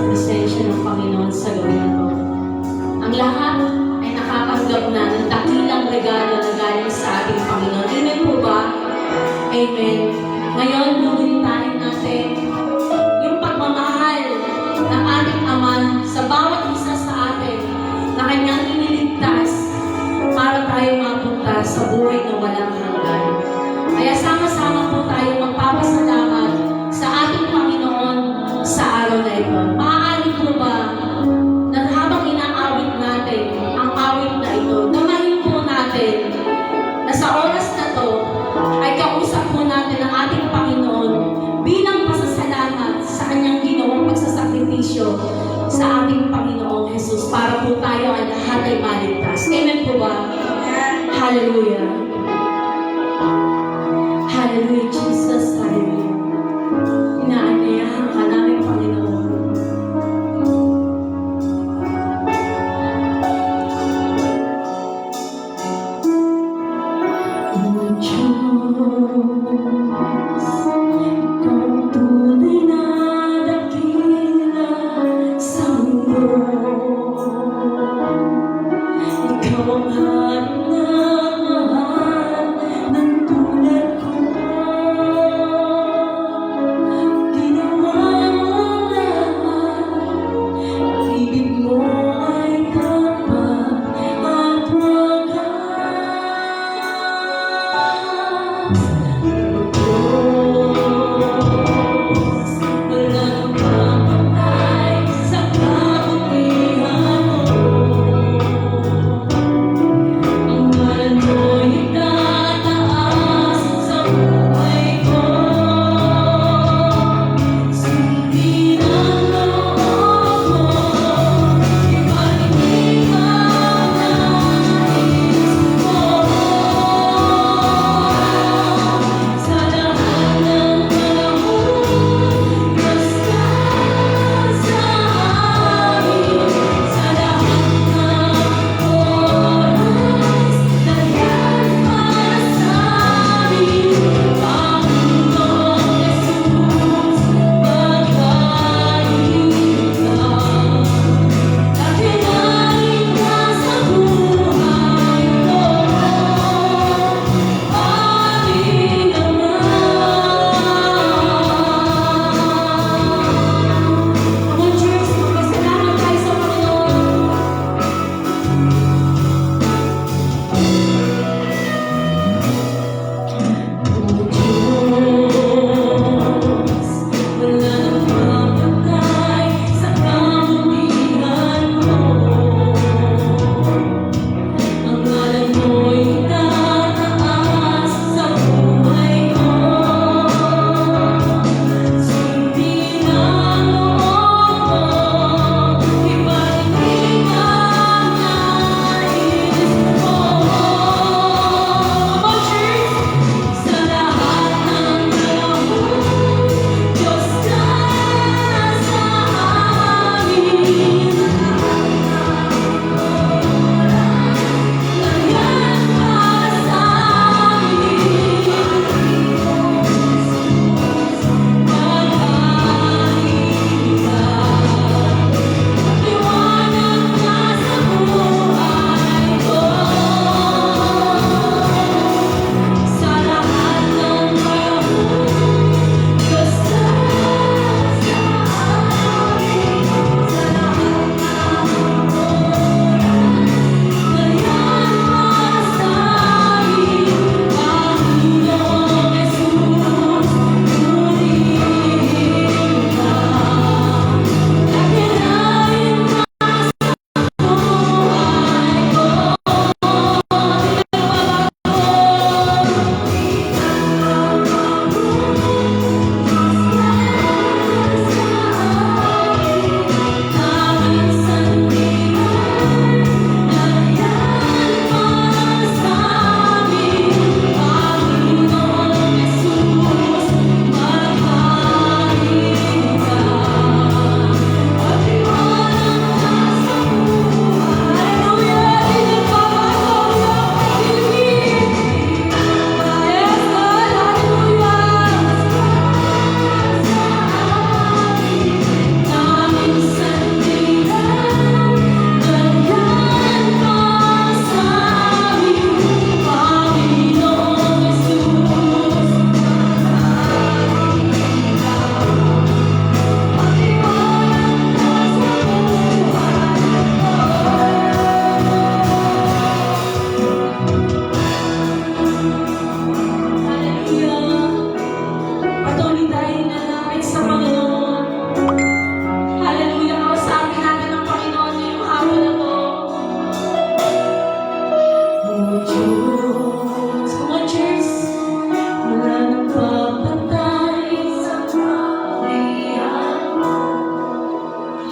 presensya ng Panginoon sa gabi na ito. Ang lahat ay nakatanggap na ng dakilang regalo na galing sa ating Panginoon. Amen po ba? Amen. Ngayon, bubulitahin natin yung pagmamahal ng ating Ama sa bawat isa sa atin na Kanyang iniligtas para tayo mapunta sa buhay na walang hanggan. Kaya sama-sama po tayo magpapasalamat sa ating Panginoon sa araw na ito. Maaari po ba na habang inaawit natin ang awit na ito, gamahin po natin na sa oras na to ay kausap po natin ang ating Panginoon bilang pasasalamat sa Kanyang ginawang pagsasakripisyo sa ating Panginoong Jesus para po tayo ay lahat ay maligtas. Amen po ba? Hallelujah. Hallelujah, Jesus. Hallelujah. Inaanyayahan ka namin, Panginoon. O Diyos, Ikaw tunay na dakila sa mundo. Ikaw ang hari na mahal.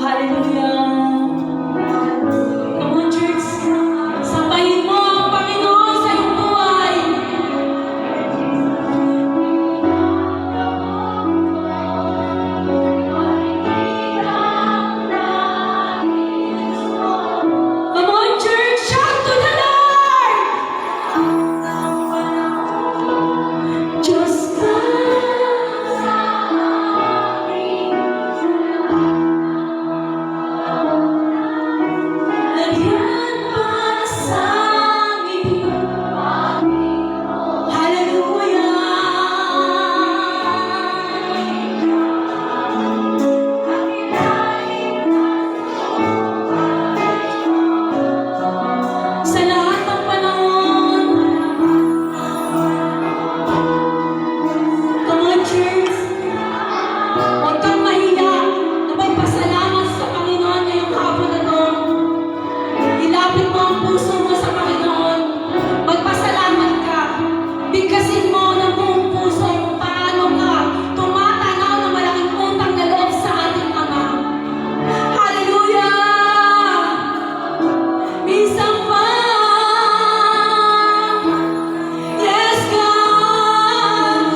Hallelujah. Come on, church. Sabayin mo ang Panginoon sa iyong buhay. Come on, church. Shout to the Lord. Diyos ka. Nagyan para sa amin. Hallelujah. Sa lahat ng panahon. Come on, church. Huwag kang mahiya na magpasalamat sa Panginoon ngayong hapon na to. Ilapit mo ang puso mo sa Panginoon. Magpasalamat ka. Bigkasin mo ng buong puso kung paano ka tumatanaw ng malaking utang na loob sa ating Ama. Hallelujah! Minsan pa. Yes, God!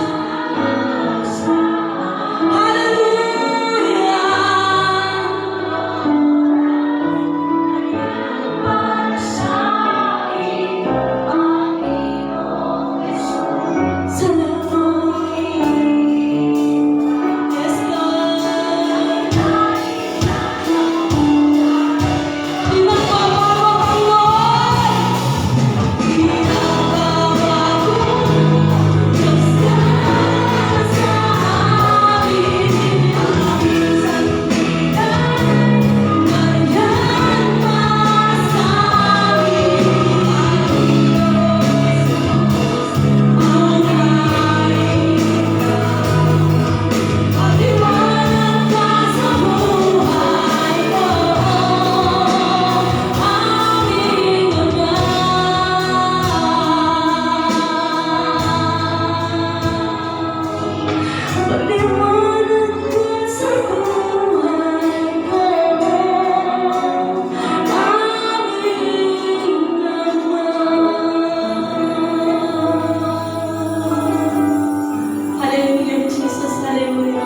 Hallelujah, Jesus. Hallelujah.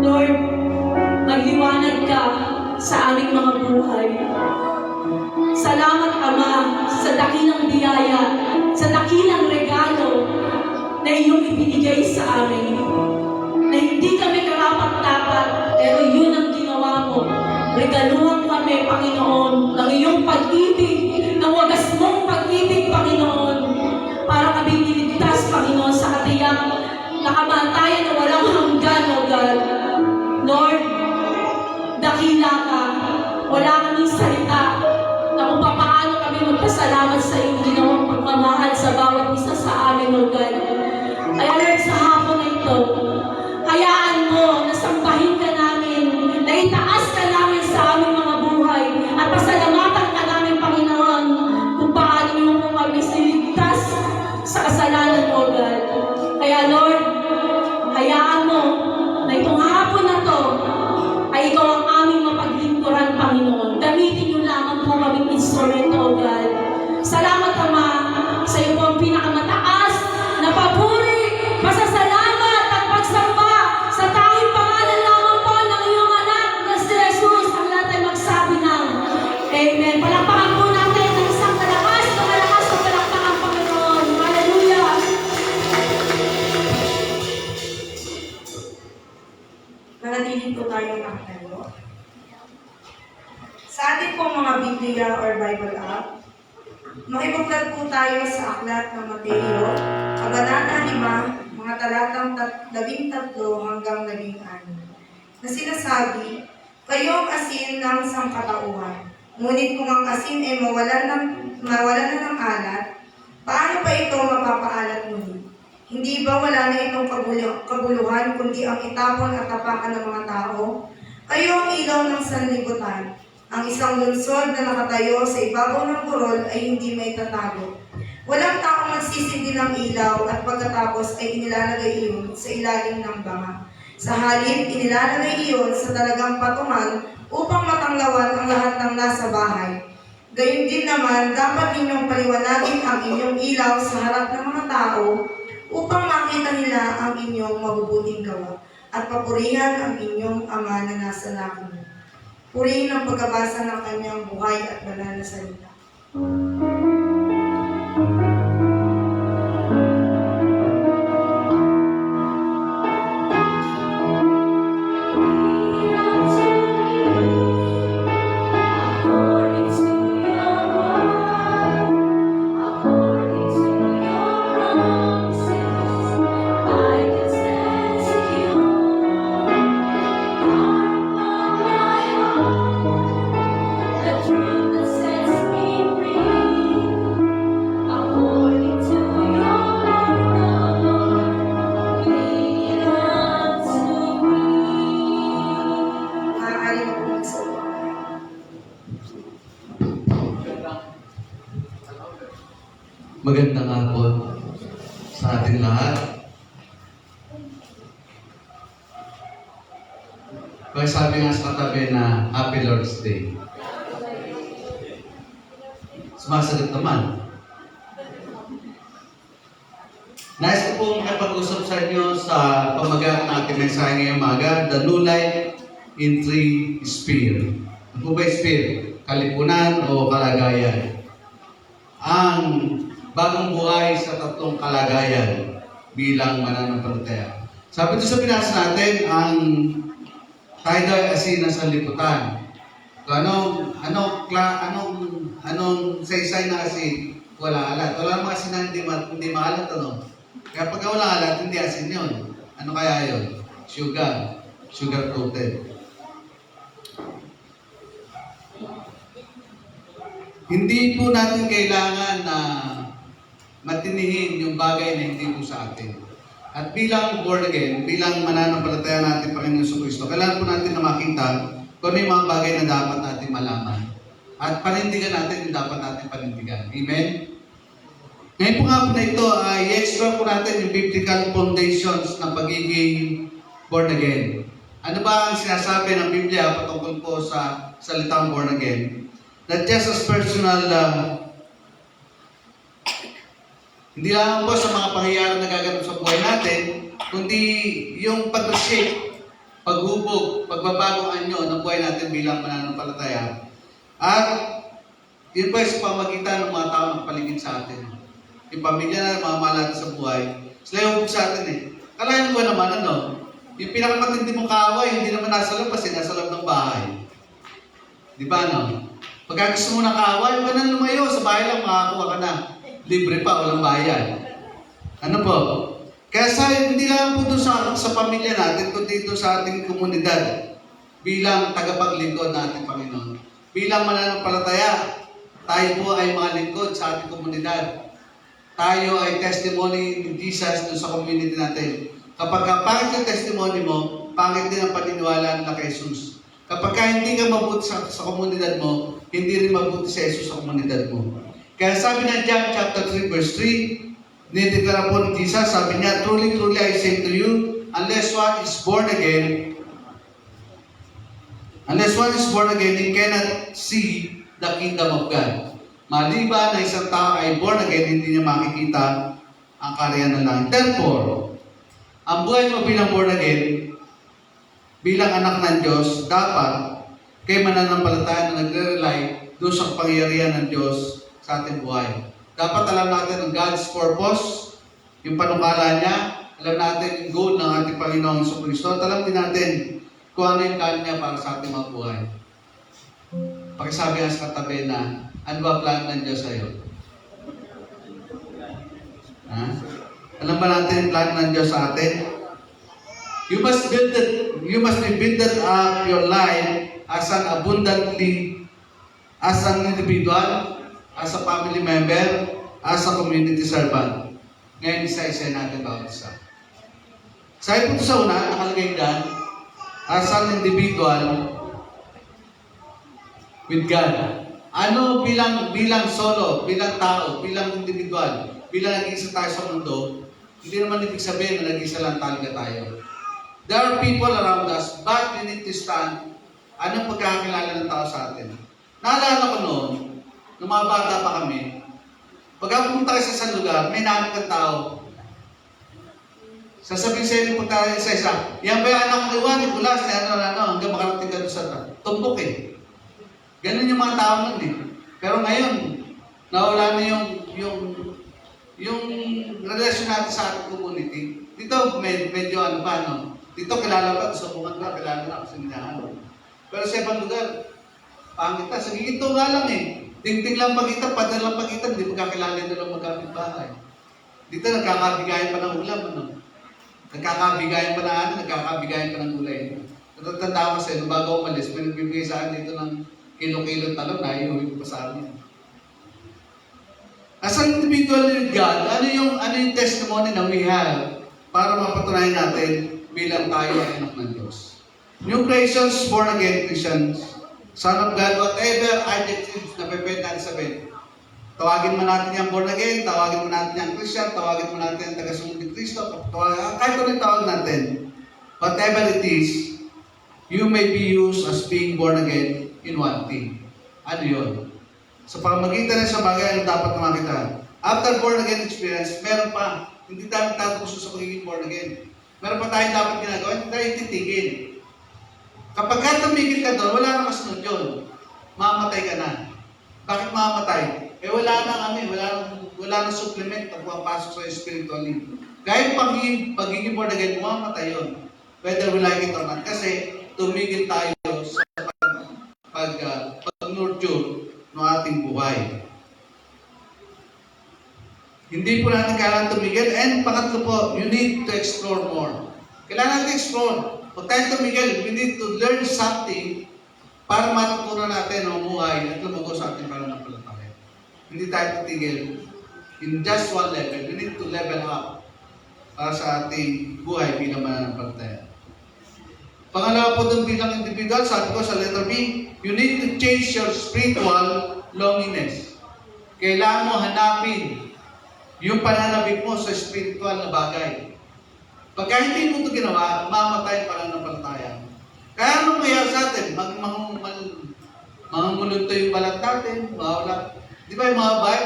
Lord, magliwanag ka sa aming mga buhay. Salamat, Ama, sa dakilang biyaya, sa dakilang regalo na iyong ibinigay sa amin. Na hindi kami karapat-dapat, pero yun ang ginawa mo. Regaluhan kami, Panginoon, ng iyong pag-ibig, ng wagas mong pag-ibig, Panginoon, para kami niligtas, Panginoon, sa katiyang nakamatayan na walang hanggan, O God. Lord, dakila ka. Wala kaming salita na kung paano kami magpasalamat sa iyong ginawang pagmamahal sa bawat isa sa amin, O God. Kaya Lord, sa hapon na ito, hayaan mo na sambahin ka namin, na itaas ka namin sa aming mga buhay, at pasalamatan ka namin, Panginoon, kung paano mo kami siligtas sa kasalanan mo, God. Kaya Lord, hayaan mo na itong hapon na to ay ikaw ang aming mapaglingkuran, Panginoon. Gamitin niyo lamang po kaming instrumento, O God. Salamat, Ama, sa iyo po ang pinakamataas na papuri, pasasalamat at pagsamba sa tanging pangalan lamang po ng iyong anak na si Jesus. Ang lahat ay magsabi ng Amen. Palakpakan po natin ng isang malakas na palakpakan, Panginoon. Hallelujah. Manatili po tayong nakatayo. Sa ating pong mga Biblia or Bible app, makibuklat po tayo sa aklat ng Mateo, Kabanata 5, mga talatang 13 hanggang 16, na sinasabi, "Kayo ang asin ng sangkatauhan, ngunit kung ang asin ay mawalan na ng alat, paano pa ito mapapaalat muli? Hindi ba wala na itong kabuluhan, kundi ang itapon at tapakan ng mga tao? Kayo ang ilaw ng sanlibutan. Ang isang lungsod na nakatayo sa ibabaw ng burol ay hindi may tatago. Walang taong magsisindi ng ilaw at pagkatapos ay inilalagay iyon sa ilalim ng banga. Sa halip, inilalagay iyon sa talagang patungan upang Gayun din naman, dapat ninyong paliwanagin ang inyong ilaw sa harap ng mga tao upang makita nila ang inyong mabubuting gawa at papurihan ang inyong Ama na nasa langit. Purihin ang pagbabasa ng kanyang buhay at banal na salita. Maaari na po magsalita. Magandang hapon sa ating lahat. Kaya sabi nga sa katabi na Happy Lord's Day. Sumasagot naman. Nais ko pong kapag-usap sa inyo sa pamagat ng ating mensahe ngayong umaga, The New Life in Three Sphere. Ano po ba yung sphere? Kalipunan o kalagayan? Ang bagong buhay sa tatlong kalagayan bilang mananampalataya. Sabi ito sa binasa natin, ang tayo daw ay asin ng sanlibutan. Kung anong saysay na asin, wala alat. Wala mga asin na hindi maalat, ano? Kaya pagka wala alat, hindi asin yun. Ano kaya yun? Sugar. Sugar coated. Hindi po natin kailangan na matinihin yung bagay na hindi po sa atin. At bilang born again, bilang mananampalataya natin Panginoon sa Kristo, kailangan po natin na makita kung may mga bagay na dapat natin malaman. At panindigan natin yung dapat natin panindigan. Amen? Ngayon po nga po na ito ay i-explore po natin yung biblical foundations ng pagiging born again. Ano ba ang sinasabi ng Biblia patungkol po sa salitang born again? Not just as personal, hindi lang po sa mga pangyayari na gaganap sa buhay natin, kundi yung pag-shape, paghubog, pagbabagong anyo ng buhay natin bilang mananampalataya. At yun po sa pamagitan ng mga tao ng paligid sa atin. Yung pamilya na mga mahal natin sa buhay, sila yung hubog sa atin eh. Kalahin ko naman yung pinakamatindi mong kaaway, hindi naman nasa labas nasa loob ng bahay. Di ba Pagka gusto mo ng kaaway, huwag ka na lumayo. Sa bahay lang, makakuha ka na. Libre pa, walang bayad. Ano po? Kaya hindi lang po doon sa pamilya natin, kundi dito sa ating komunidad. Bilang tagapaglingkod ng ating Panginoon. Bilang mananampalataya, tayo po ay mga lingkod sa ating komunidad. Tayo ay testimony ni Jesus doon sa community natin. Kapag pangit yung testimony mo, pangit din ang paniniwala nila kay Jesus. Kapag hindi ka mabuti sa komunidad mo, hindi rin mabuti si Jesus sa komunidad mo. Kaya sabi ng John chapter 3 verse 3, dinideklara po ni Jesus, sabi niya, Truly, truly, I say to you, unless one is born again, he cannot see the kingdom of God. Maliban na isang tao ay born again, hindi niya makikita ang karya ng langit. Therefore, ang buhay mo bilang born again, bilang anak ng Diyos, dapat kay mananampalataya na nagre-rely doon sa pangyarihan ng Diyos sa ating buhay. Dapat alam natin ang God's purpose, yung panukala niya, alam natin yung goal ng ating Panginoong Jesucristo, at alam din natin kung ano yung plan niya para sa ating mga buhay. Pakisabi nga sa katabi na, ano ba plan ng Diyos sa'yo? Alam ba natin yung plan ng Diyos sa atin? You must be build up your life as an individual, as a family member, as a community servant. Ngayon, isa-isa natin bawat isa. Sabi po sa una, nakalagay dyan, as an individual with God. Ano bilang solo, bilang tao, bilang individual, bilang nag-iisa tayo sa mundo, hindi naman ibig sabihin na nag-iisa lang talaga tayo. There are people around us, but we need to stand. Anong pagkakakilala ng tao sa atin? Naalala ko noon, nung mga bata pa kami, pagka pumunta kayo sa isang lugar, may namin kang tao. Sasabihin sa inyo, punta kayo sa isa, yan ba yung anak ni Juan, ni Bulas, ni hanggang makarating ka doon sa tumpok eh. Ganun yung mga tao nun eh. Pero ngayon, nawala na yung relasyon natin sa ating community. Dito, medyo ano pa, no? Dito, kilala ka, sa bungan ka, kilala na, kasi nilahan. Pero sa ibang lugar, pangit na. Sa giginto nga lang eh. Tingting lang pagkita, padal lang pagkita, hindi magkakilala na lang magkapit bahay. Dito, nagkakabigayan pa ng ulam, ano? Nagkakabigayan pa na ano, nagkakabigayan pa ng gulay. Natatanda ko sa inyo, bago ako umalis, may nagbibigay sa akin dito ng kilo-kilo talong, naiuwi ko pa sa amin. As an individual with God, ano yung testimony na we have para mapatunayan natin bilang tayo ay anak ng Diyos? New creations, born again Christians, Son of God, whatever adjectives na pwede natin sabihin. Tawagin mo natin yung born again, tawagin mo natin yung Christian, tawagin mo natin yung tagasunod ni Kristo, kahit ano yung tawag natin. Whatever it is, you may be used as being born again in one thing. Ano yun? Sa pamagitan ng sa bagay, ano dapat na makita? After born again experience, meron pa. Hindi tayo tatapos sa pagiging born again. Meron pa tayong dapat ginagawa, hindi tayo titigil. Kapag ka tumigil ka doon, wala na kasunod yun. Mamatay ka na. Bakit mamamatay? Eh wala nang supplement na pumapasok sa spiritually. Kahit pagiging born again, mamamatay yun. Whether we like it or not. Kasi tumigil tayo sa pag-nurture ng ating buhay. Hindi po natin kailangan tumigil. And pangatlo po, you need to explore more. Kailangan natin explore. Huwag tayo tumigil. We need to learn something para matutunan natin ang buhay at lumago sa ating pananampalataya. Hindi tayo titigil in just one level. We need to level up para sa ating buhay bilang mananampalataya. Pangalawa po doon bilang individual, sabi ko sa letter B, you need to change your spiritual loneliness. Kailangan mo hanapin yung pananabik mo sa spiritual na bagay. Pagka hindi mo ito ginawa, mamatay pa lang ng palataya. Kaya anong mayroon sa atin? Mangungulunto yung balat natin, mawala. Di ba yung mga bahay,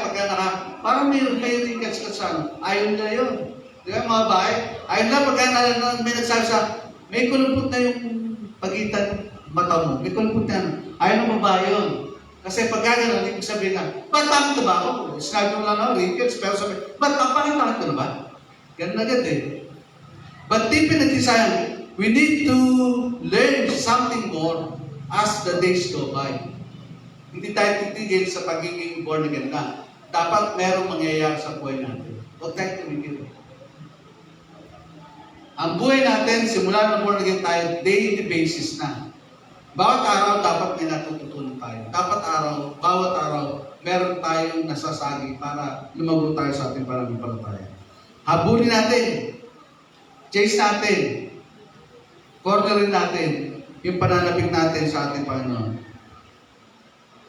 parang may ringkas ka sa ayaw nila yun. Di ba yung mga bahay? Ayaw nila pagka may nagsabi sa may kulumpot na yung pagitan mata mo. May kulumpot na. Ayaw ng babae yun. Kasi pagka gano'n, ibig sabihin na, ba't bakit na ba ako? Sinabi mo lang ako, ringkas, pero sabi, ba't bakit ka na ba? Ganun agad eh. But deep in the desire, we need to learn something more as the days go by. Hindi tayo titigil sa pagiging born again na. Dapat merong mangyayari sa buhay natin. Huwag tayo tumigil. Ang buhay natin, simula na born again tayo, daily basis na. Bawat araw, dapat may natututunan tayo. Bawat araw, meron tayong nasasagi para lumago tayo sa ating pananampalataya. Habulin natin. Chase natin. Cornerin natin yung pananabik natin sa ating Panginoon.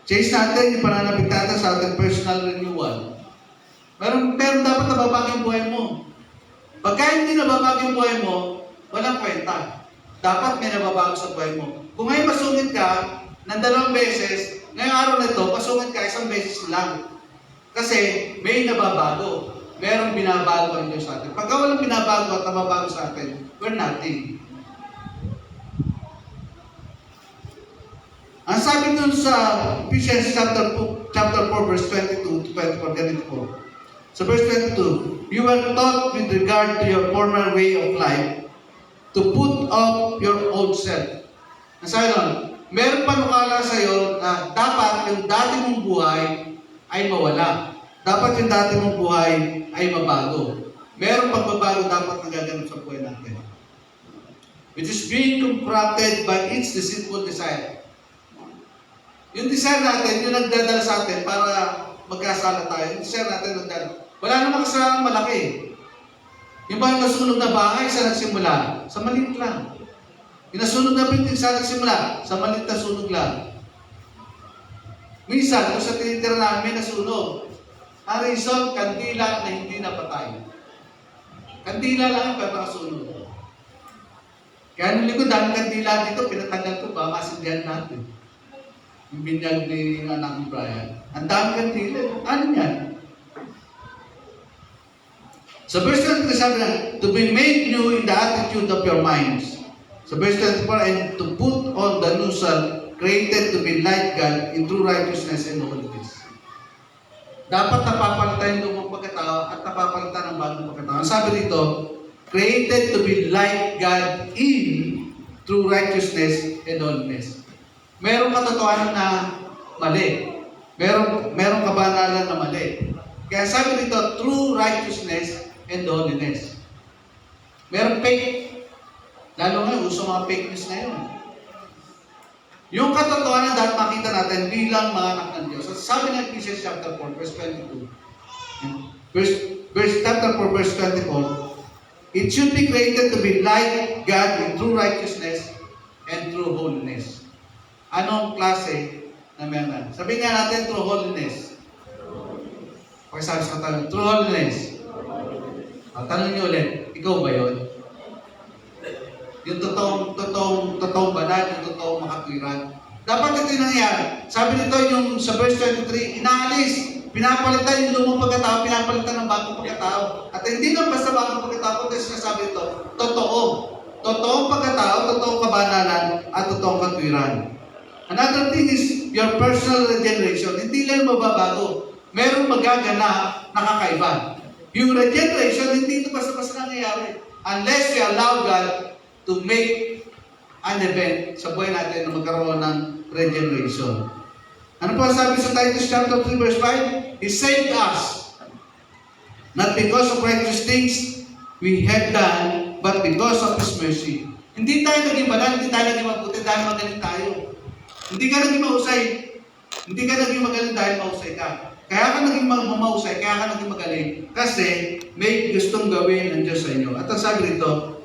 Chase natin yung pananabik natin sa ating personal renewal. Pero dapat nababago yung buhay mo. Pagka hindi nababago yung buhay mo, walang kwenta. Dapat may nababago sa buhay mo. Kung ngayon masungit ka ng 2 beses, ngayong araw na ito, masungit ka 1 beses lang. Kasi may nababago. Merong binabago ang Diyos sa atin. Pagka walang binabago at nababago sa atin, we're nothing. Ang sabi dun sa Ephesians chapter 4, verse 22 to 24, ganito po. Sa verse 22, you were taught with regard to your former way of life to put off your old self. Ang sabi nun, meron panukala sa iyo na dapat yung dati mong buhay ay mawala. Dapat yung dati mong buhay ay mabago. Meron pagbabago dapat nagaganap sa buhay natin. Which is being confronted by its deceitful desire. Yung desire natin, yung nagdadala sa atin para magkasala tayo. Yung desire natin nagdadala. Wala namang kasalanang malaki. Yung ba yung nasunog na bahay sa nagsimula? Sa maliit lang. Yung nasunog na building sa nagsimula? Sa maliit na sunog lang. Minsan, kung sa tinitira namin may nasunog, ang reason, kandila na hindi napatay. Kandila lang pero nakasunog. Kaya nung lingkod, dahil kandila dito, pinatanggal ko ba, masindihan natin. Yung binyag ni anak ni Brian. Ang dami kandila. Ano yan? Sa verse 23 sabi na, to be made new in the attitude of your minds. Sa verse 24, and to put on the new self, created to be like God in true righteousness and holiness. Dapat napapalitan yung lumang pagkatao at napapalitan ang bagong pagkatao. Ang sabi dito, created to be like God in true righteousness and holiness. Merong katotohanan na mali. Merong kabanalan na mali. Kaya sabi dito, true righteousness and holiness. Merong fake. Lalo nga, uso mga fake news ngayon. Yung katotohanan dapat makita natin bilang mga anak ng Diyos. Sabi ng Ephesians chapter 4, verse 22. Chapter 4, verse 24. It should be created to be like God in true righteousness and true holiness. Anong klase na meron? Sabihin nga natin, true holiness. Pagkasabi sa tanong, true holiness. Tanong niyo ulit, ikaw ba yun? Yung totoong banal, yung totoong makatwiran. Dapat ito yung nangyari. Sabi nito yung sa verse 23, inaalis, pinapalitan yung lumang pagkatao, pinapalitan ng bagong pagkatao. At hindi lang basta bagong pagkatao, kundi sinasabi ito, totoo. Totoong pagkatao, totoong kabanalan, at totoong katwiran. Another thing is your personal regeneration. Hindi lang mababago. Merong magaganap na kakaiba. Yung regeneration, hindi ito basta-basta nangyayari. Unless we allow God to make an event sa buhay natin na magkaroon ng regeneration. Ano po sabi sa Titus chapter 3 verse 5? He saved us, not because of righteous things we have done, but because of His mercy. Hindi tayo naging banal, hindi tayo naging mabuti dahil magaling tayo. Hindi ka naging mahusay. Hindi ka naging magaling dahil mahusay ka. Kaya ka naging mahusay, kaya ka naging magaling. Kasi may gustong gawin ng Diyos sa inyo. At ang sabi rito,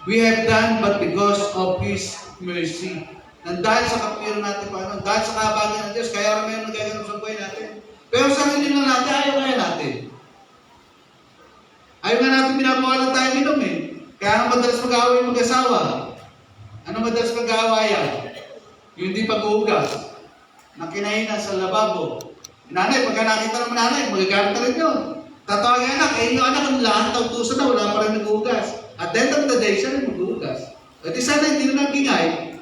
we have done but because of His mercy. Nang dahil sa kapiro natin, paano? Dahil sa kahabagan ng Diyos, kaya kami yung nagaganap sa buhay natin. Pero sa hindi lang natin, ayaw kaya natin. Ayaw nga natin pinapawalan tayo minom eh. Kaya ang madalas mag-aaway yung mag-asawa. Ano madalas mag-aawayan? Yung hindi pag-uugas. Nakinahinan sa lababo. Nanay, pagka nakita naman nanay, magagamit na rin yun. Tatawagin anak, yung anak ang lahat ng tuso na, wala pa rin nag-uugas. At the end of the day, siya rin mag-uugas. At di sana hindi na nagingay,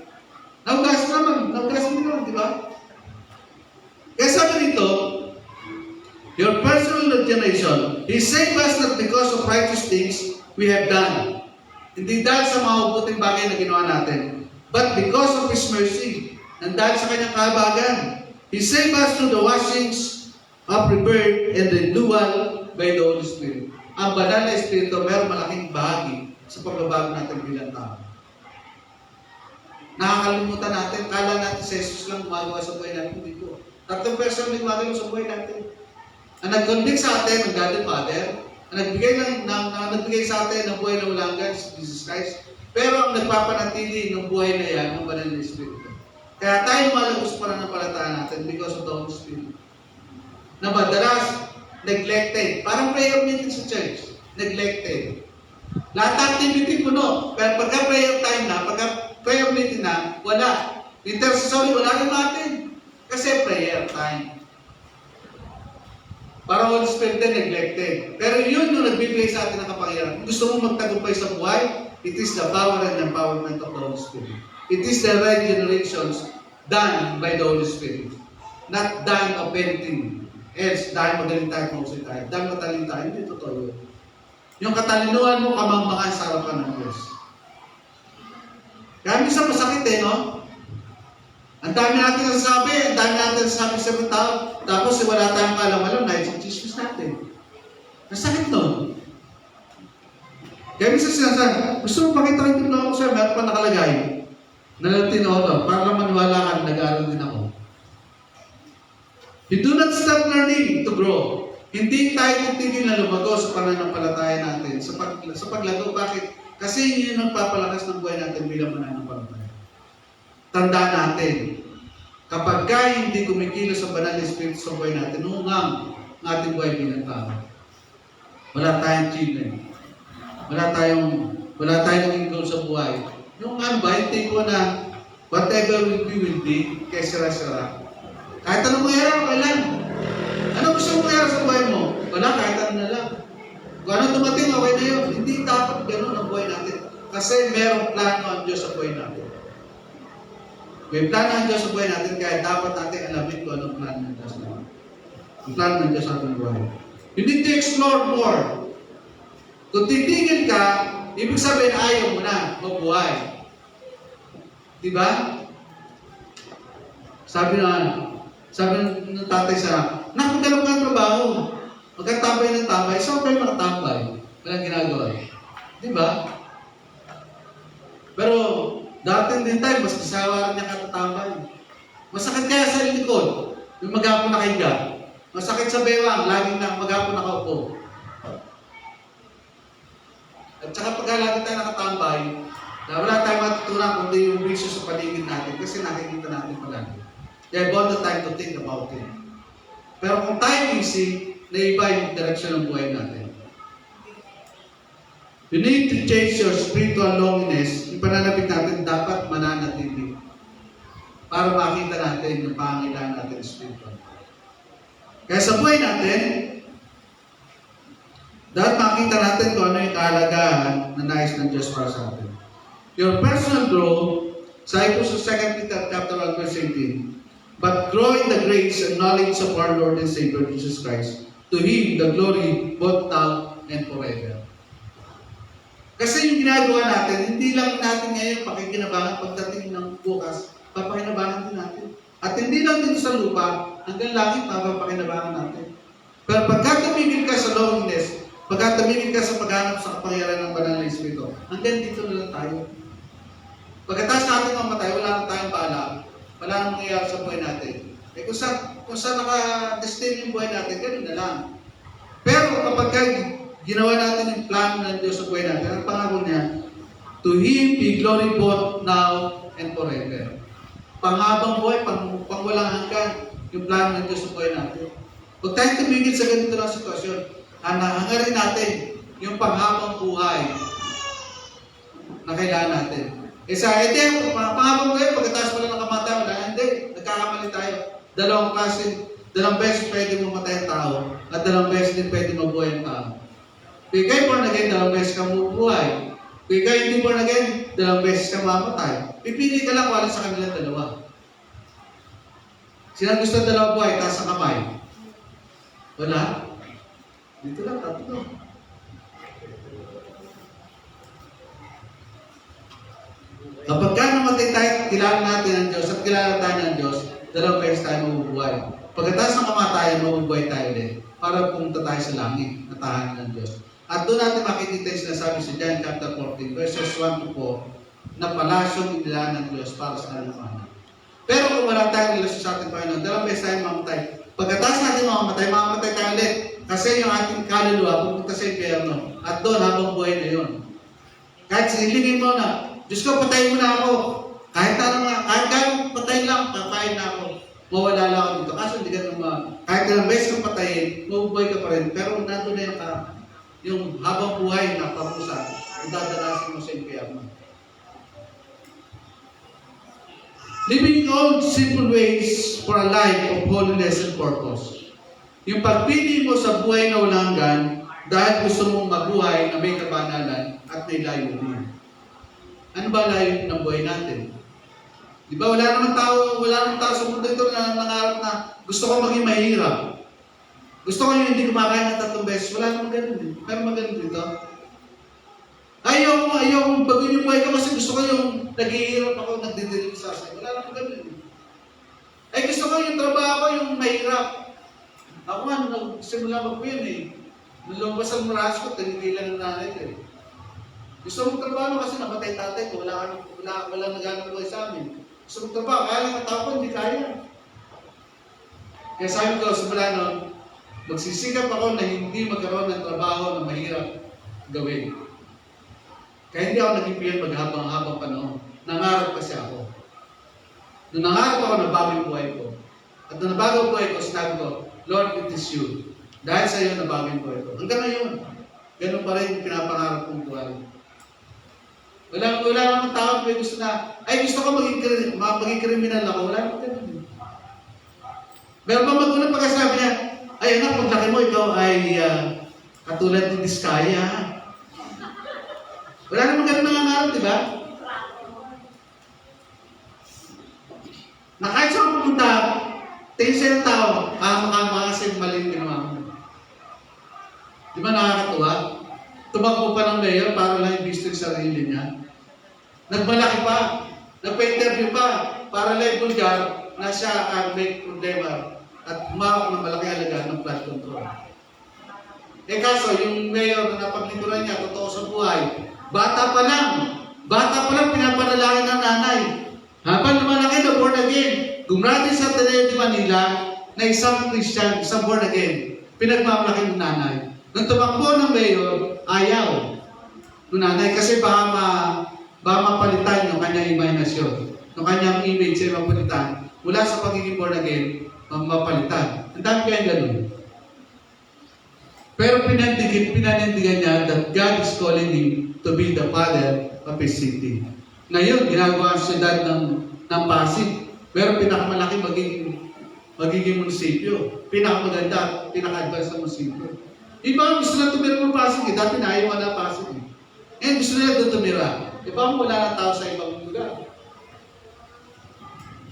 naugas naman di ba? Kaya sabi nito, your personal regeneration, He saved us not because of righteous things we have done. Hindi dahil sa mga mabuting bagay na ginawa natin, but because of His mercy, and dahil sa kanyang kahabagan. He saved us through the washings of rebirth and renewal by the Holy Spirit. Ang banal na Espiritu mayroong malaking bahagi sa pagbabago natin bilang tao. Nakakalimutan natin, kala natin si Jesus lang gumagawa sa buhay natin dito. Tatlong person na gumagawa sa buhay natin. Ang nag-convict sa atin, ang God the Father, ang nagbigay sa atin ng buhay na walang hanggan, si Jesus Christ. Pero ang nagpapanatili ng buhay na yan, ang banal na Espiritu. Kaya tayo malagos pa na napalataan natin because of the Holy Spirit. Na madalas, neglected. Parang prayer meeting sa church. Neglected. Lahat activity puno. Pero pagka prayer time na, pagka prayer meeting na, wala. Intercessory, wala rin natin. Kasi prayer time. Para Holy Spirit din neglected. Pero yun yung nagbibigay sa atin ng kapangyarihan. Kung gusto mong magtagumpay sa buhay, it is the power and empowerment of the Holy Spirit. It is the right generations done by the Holy Spirit. Not done of anything else. Dahil magaling tayo mahusay tayo. Dahil matalino tayo. Hindi totoo yun. Yung katalinuhan mo, kamangmangan sa harapan ng Diyos. Kaya minsan masakit no? Ang dami natin nasasabi. Ang dami natin nasasabi sa mga tao. Tapos wala tayong kalam-alam na i-chismis natin. Masakit nun. Kaya minsan sinasabi, gusto mo pakita yung diploma ko sir, meron pa nakalagay. Nalatino ako, para lang maniwala ka, nag-aaral din ako. You do not stop learning to grow. Hindi tayo titigil na lumago sa pananampalataya natin, sa paglago. Bakit? Kasi yun ang nagpapalakas ng buhay natin bilang mananampalataya. Tandaan natin, kapag hindi kumikilos ang banal na Espiritu sa buhay natin, nungang ang ating buhay bilang tao. Wala tayong achievement. Wala tayong goal sa buhay. Yung ano ba, yung tipo na Whatever will be, kaya sira-sira. Kahit anong mangyari, okay lang. Ano gusto mong mangyari sa buhay mo? Wala, kahit ano na lang. Kung ano dumating, okay na yun. Hindi dapat ganun ang buhay natin. Kasi merong plano ang Diyos sa buhay natin. May plano ang Diyos sa buhay natin, kaya dapat natin alamin kung anong plano ng Diyos natin. Ang plano ng Diyos sa ating buhay. You need to explore more. Kung titigil ka, ibig sabihin ayaw mo na mabuhay. Diba? Sabi ng tatay sa maghanap ka ng trabaho. Magkatambay ng tambay. Saan kayo makatambay? Walang ginagawa. Diba? Pero, dating din tayo, mas kasawaran niya katatambay. Masakit kaya sa likod, yung maghapon nakahiga. Masakit sa bewang, laging na maghapon nakaupo. At saka pag lagi tayo nakatambay, na wala tayong matutunan kundi yung bisyo sa paligid natin kasi nakikita natin palagi. They have all the time to think about it. Pero kung tayo busy, naiba yung direksyon ng buhay natin. You need to change your spiritual loneliness. Yung pananabik natin dapat mananatili para makita natin yung pangailangan natin spiritual. Kaya sa buhay natin, dapat makita natin kung ano yung kahalagahan na nais ng Diyos para sa atin. Your personal growth, sabi po sa 2 Peter chapter 1 verse 18, but grow in the grace and knowledge of our Lord and Savior Jesus Christ. To Him the glory both now and forever. Kasi yung ginagawa natin, hindi lang natin ngayon pakikinabangan pagdating ng bukas, papakinabangan din natin. At hindi lang dito sa lupa, hanggang langit papakinabangan natin. Pero pagka tumigil ka sa loneliness, pagka tumigil ka sa paghanap sa kapangyarihan ng banal na Espiritu, hanggang dito na lang tayo. Pagkatapos natin mamatay, wala na tayong paalam. Wala nang mangyayari sa buhay natin. Eh kung saan naka-destiny yung buhay natin, ganun na lang. Pero kapag ginawa natin yung plano ng Diyos sa buhay natin, ang pangako niya, to Him be glory both now and forever. Panghabang buhay, pang walang hanggan, yung plano ng Diyos sa buhay natin. Huwag tayong tumigil sa ganito lang sitwasyon. Hangarin natin yung panghabang buhay na kailangan natin. Panghabang buhay, pagkatapos pala ng kamatay, wala, hindi. Nagkakamali tayo. Dalawang beses pwede mamatay ang tao at dalawang beses din pwede mabuhay ang tao. Kung ikaw born again, dalawang beses ka mabubuhay. Kung ikaw hindi born again, dalawang beses ka mamatay. Pipili ka lang kung alin sa kanilang dalawa. Sino gusto ng dalawang buhay, taas ang kamay? Wala? Dito lang, tatlo. Kapag ka namatay tayo, kilala natin ang Diyos at kilala tayo ng Diyos, dalawang beses tayo mabubuhay. Pagkatapos ng kamatayan, mabubuhay tayo din para pumunta tayo sa langit na tahanan ng Diyos. At doon natin makikita yung sinasabi sa John chapter 14, verses 1 to 4, na palasyong inilaan ng Diyos para sa kanilang. Pero kung wala tayong relasyon sa ating Panginoon, dalawang beses tayo mamatay. Pagkatapos natin mamatay tayo ulit. Kasi yung ating kaluluwa pupunta sa impyerno. At doon habang buhay na yun. Kahit silingin mo na, Diyos ko, patayin mo na ako. Kahit kayong patayin lang, patayin na ako. Mawala lang ako dito. Kaso hindi ka naman, kahit ilang beses kang patayin, mabubuhay ka pa rin. Pero nandun na yung habang buhay na parusa, idadanasin mo sa impyerno. Living all simple ways for a life of holiness and purpose. Yung pagpili mo sa buhay na walang hanggan, dahil gusto mong mabuhay na may kabanalan at may layunin. Ano ba layunin ng buhay natin? Di ba wala namang tao sa mundo ito na nangarap na gusto ko maging mahirap. Gusto ko yung hindi kumakain ng 3 beses. Wala namang ganun eh. Pero magaling dito. Ayaw kong baguhin yung buhay ko kasi gusto ko yung naghihirap ako, nagdidilig sa akin. Wala namang ganun eh. Ay gusto ko yung trabaho ko, yung mahirap. Ako nga, nagsimula mag-win eh. Nung lumabas ang maras ko, tinigilan ng nanay ko eh. Gusto mong trabaho kasi namatay tatay ko, wala naghanap buhay sa amin. Gusto mong trabaho, kaya lang katao ko, hindi kaya. Kaya sabi ko, simula nun, magsisikap ako na hindi magkaroon ng trabaho na mahirap gawin. Kaya hindi ako nag-ipiyan maghabang-habang panahon. Nangarap kasi ako. Nung nangarap ako, nabago yung buhay ko. At nung nabago yung buhay ko, sinabi ko, Lord, it is you. Dahil sa iyo, nabago yung buhay ko. Hanggang ngayon, ganun pa rin yung pinapangarap kong buhay. Wala namang tao may gusto na, ay gusto ko maging kriminal ako. Wala namang ganun. Meron pa magulang pagkasabi niya, ay anak, paglaki mo, ikaw ay katulad ni Diskaya. Wala namang ganun nangangarap, di ba? Na kahit saan pumunta, tingin siya ng tao, makakama kasi maling ginawa mo. Di ba nakakatuwa? Tumakbo pa ng mayor para lang i-boost yung sarili niya. Nagmalaki pa, nagpa-interview pa, para lang i-vulgar na siya ang may problema at umawak ng malaki halaga ng flood control. Eh kaso, yung mayor na napaglingkuran niya, totoo sa buhay, bata pa lang pinapanalangin ng nanay. Habang lumalaki na born again, gumraduate sa Ateneo de Manila na isang Christian, isang born again, pinagmamalaki ng nanay. Nung tumakbo ng mayor, ayaw ng nanay kasi baka mapalitan yung kanyang imahinasyon. Yung kanyang image ay mapalitan. Mula sa pagiging born again, mapalitan. Ang dami kayang ganun. Pero pinanindigan niya that God is calling him to be the father of his city. Ngayon, ginagawa ang siyudad ng Pasig. Pero pinakamalaki magiging munisipyo. Pinakamaganda, pinaka-advance na munisipyo. Iba gusto na tumira ng Pasig eh. Dati na ayaw wala Pasig eh. And gusto nila doon tumira. Iba wala na tao sa ibang lugar.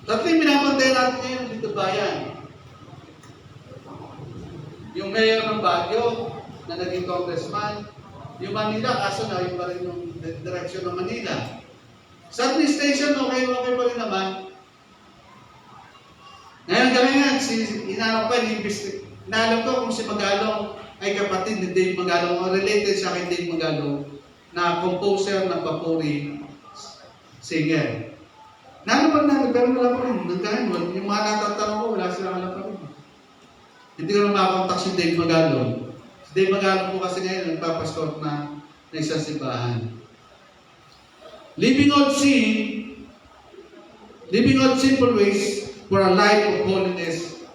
Tatlo yung minapantay natin ngayon dito bayan. Yung mayor ng Baguio na naging congressman. Yung Manila, kaso na yung pa rin yung direksyon ng Manila. Sa administration, okay pa rin naman. Ngayon kami nga, inanong pa, inaalam ko kung si Magalong ay kapatid ni Dave Magalong o related sa akin Dave Magalong na composer ng Papuri singer. Nalaman natin, pero wala pa rin. Nagkahan, yung mga natatanong ko, wala silang alam pa rin. Hindi ko na makakontak si Dave Magalong. Si Dave Magalong po kasi ngayon nagpapastor na isang simbahan. Living out simple ways for a life of holiness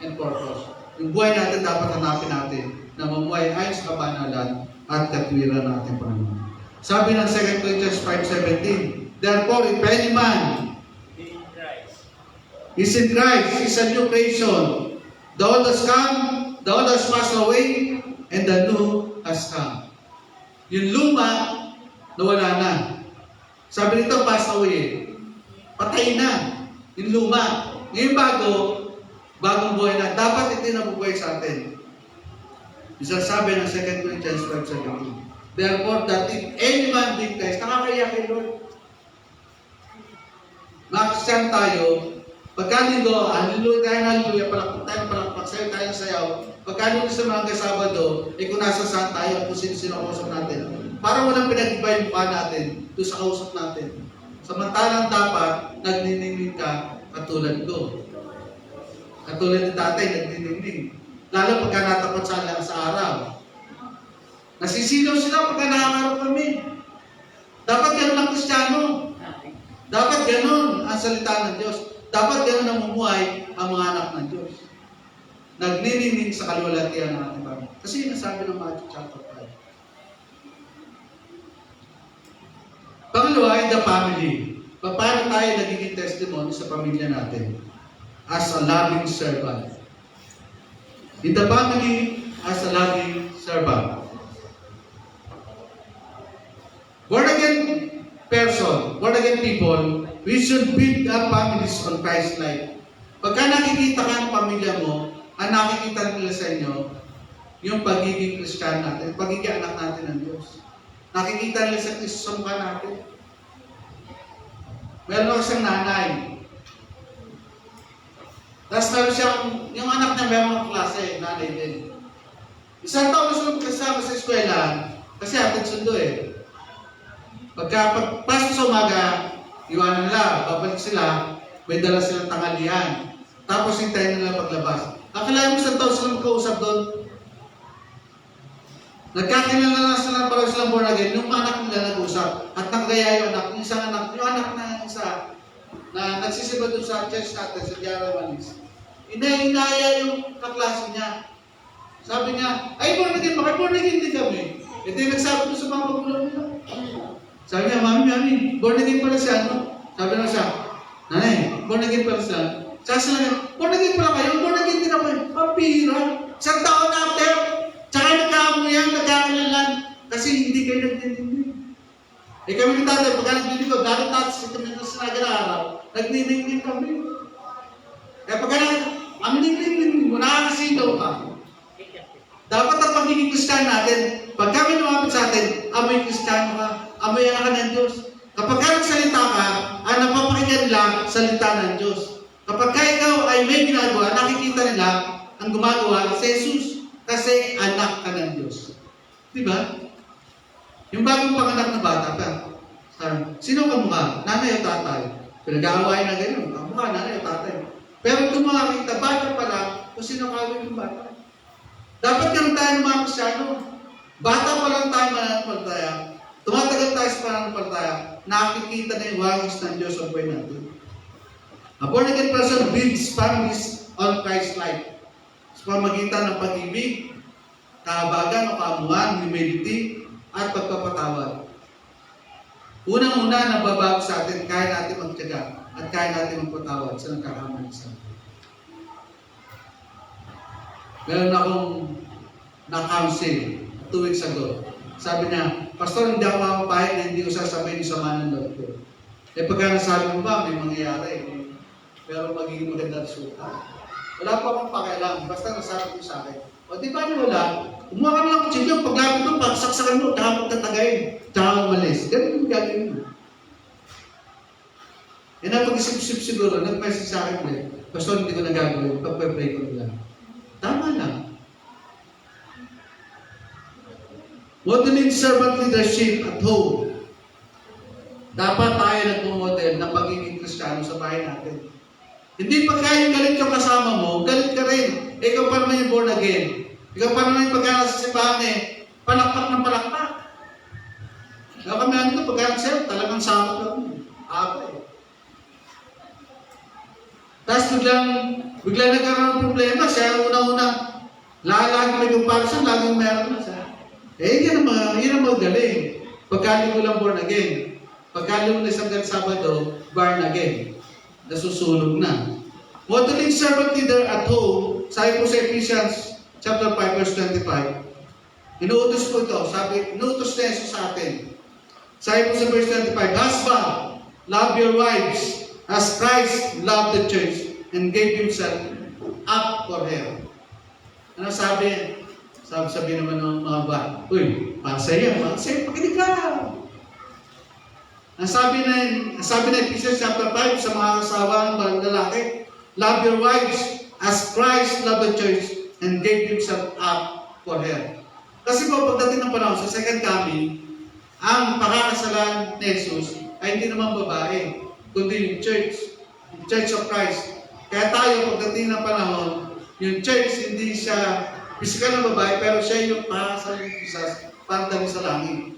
and purpose. Yung buhay natin dapat hanapin natin na mamuhay ayon sa kabanalan at katwiran ng ating Panginoon. Sabi ng 2 Corinthians 5:17, therefore, if any man is in Christ, is a new creation. The old has come, the old has passed away, and the new has come. Yung luma, nawala na. Sabi nito, pass away. Patay na. Yung luma. Ngayon bagong buhay na. Dapat ito nabubuhay sa atin. Isa sabi ng 2 Corinthians 5:17. Therefore, that if any man be in Christ, nakakaya kay Lord. Mga Kristiyan tayo, pagkalinggo, hallelujah, palakpak, sayo, sayaw. Pagkalinggo sa mga kasabado, kung nasa saan tayo, kung sino kausap natin. Para walang pinag-iba yung mukha natin doon sa kausap natin. Samantalang dapat, nagniningning ka katulad ko. Katulad ni tatay, nagniningning. Lalo pagka natapat sa araw. Nasisilaw sila pagka nakakarap kami. Dapat ganun ang Kristiyano. Dapat ganun ang salita ng Diyos. Dapat ganun ang mumuhay ang mga anak ng Diyos. Nagniningning sa kaluwalhatian ng ating Panginoon. Kasi yun ang sabi ng Matthew chapter 5. Pangalawa ay the family. Paano tayo nagiging testimony sa pamilya natin? As a loving servant. In the family, as a loving servant. Born again person, born again people, we should build up families on Christ's life. Pagka nakikita ka ng pamilya mo, ang nakikita nila sa inyo, yung pagiging Christian natin, pagiging anak natin ng Diyos. Nakikita nila sa Kristo sa mukha natin. Meron ako siyang nanay. Tapos meron siyang, yung anak niya meron mga klase, nanay din. Isang taon na sila kasama sa eskwela, kasi atin sundo eh. Pagpasok sa umaga, iwanan nila, babalik sila, may dala silang tanghalian. Tapos hintayin nila paglabas. Akalain mo isang taon silang magkausap doon. Nagkakilala na sila para silang born again, yung anak nila nag-usap. At nakagaya yung anak, yung anak na isa, na nagsisiba doon sa church natin, sa Diara Manis. Inaya yung kaklase niya. Sabi niya, ay born again, born again din kami. Ito yung nagsabi doon sa mga magulang nila. Sabi niya, Mami, born again pala siya, ano? Sabi na siya, Nanay, born again pala siya. Sabi niya, born again pala kayo? Born again din ako. Pampira. Isang taon after, tsaka nagkakamuyan, nagkakalalan. Kasi hindi kayo nagdidinig. Eh kami ni tatay, pagka nagdidinig ko, dahil tatay sa kami na sinaga na araw, nagdidinig kami. Eh pagka ang nagdidinig mo, nakakasigaw ka. Dapat ang pagiging Kristiyano natin, pag kami lumapit sa atin, amoy Kristiyano ka, amoy ka ng Diyos. Kapag ka nagsalita ka, ang napapakinggan nila, salita ng Diyos. Kapag ka ikaw ay may ginagawa, nakikita nila ang gumagawa si Jesus. Kasi anak ka ng Diyos. Diba? Yung bagong panganak na bata ka, sino ka mukha? Nanay o tatay? Pinag-aawain na ganyan. Ang mukha, nanay o tatay. Pero kung makakita, bata pa lang, kung sino kawin yung bata. Dapat ganun tayo ng mga Kristyano. Bata pa lang tayo mananampalataya. Tumatagal tayo sa pananampalataya. Nakikita na yung wangis ng Diyos sa buhay natin. A born-again person builds families on Christ's life. Sa pamagitan ng pag-ibig, kahabagan o kaamuhan, humility, at pagpapatawad. Unang-una, nababago sa atin, kaya natin magtiyaga at kaya natin magpatawad sa nagkakamali sa atin. Meron akong na-counsel 2 weeks ago. Sabi niya, Pastor, hindi ako makapahit na hindi ko sasabihin yung sama ng loob ko. Eh pagka nasabi mo ba, may mangyayari. Pero magiging maganda resulta. Wala pa akong pakialam. Basta nasabi ko sa akin. O di ba niyo wala? Kumuha ka na lang kutsilyo. Paglapit mo, pagsaksakan mo, tsaka magtatagayin. Tsaka umalis. Ganun yung gagawin mo. E napag-isip-isip siguro, nag-message sa akin ulit. Pastor, hindi ko na gagawin. Pag-pray ko lang. Tama lang. Modeling servant leadership at home. Dapat tayo nagmumodel ng pagiging Kristiyano sa bahay natin. Hindi pagka yung galit yung kasama mo, galit ka rin. Ikaw pa naman yung born again. Ikaw pa naman yung pagka nasa simbahan palakpak ng palakpak. Kaya kami ano ito, pagka nagsayo, talagang sakot lang. Ako eh. Tapos biglang nagkaroon ng problema. Siya ang una-una. Lagi may comparison, laging meron na siya. Eh, yan ang magaling. Pagkaling mo lang born again. Pagkaling mo na isang Sabado, born again. Nasusunog na. Modeling servant leader at home, sabi po sa Ephesians chapter 5 verse 25. Inuutos po ito. Sabi, inuutos na Jesus sa atin. Sabi po sa verse 25, Husband, love your wives as Christ loved the church and gave himself up for her. Ano sabi? Sabi naman ng mga ba, uy, pasaya, pakinig ka. Ang sabi na Ephesians chapter 5 sa mga asawa ng mga lalaki, love your wives as Christ loved the church and gave himself up for her. Kasi po, pagdating ng panahon sa second coming, ang pakakasalan ni Jesus ay hindi naman babae, kundi yung Church of Christ. Kaya tayo, pagdating ng panahon, yung church, hindi siya physical na babae, pero siya yung pakakasalan ni Jesus para dami sa langit.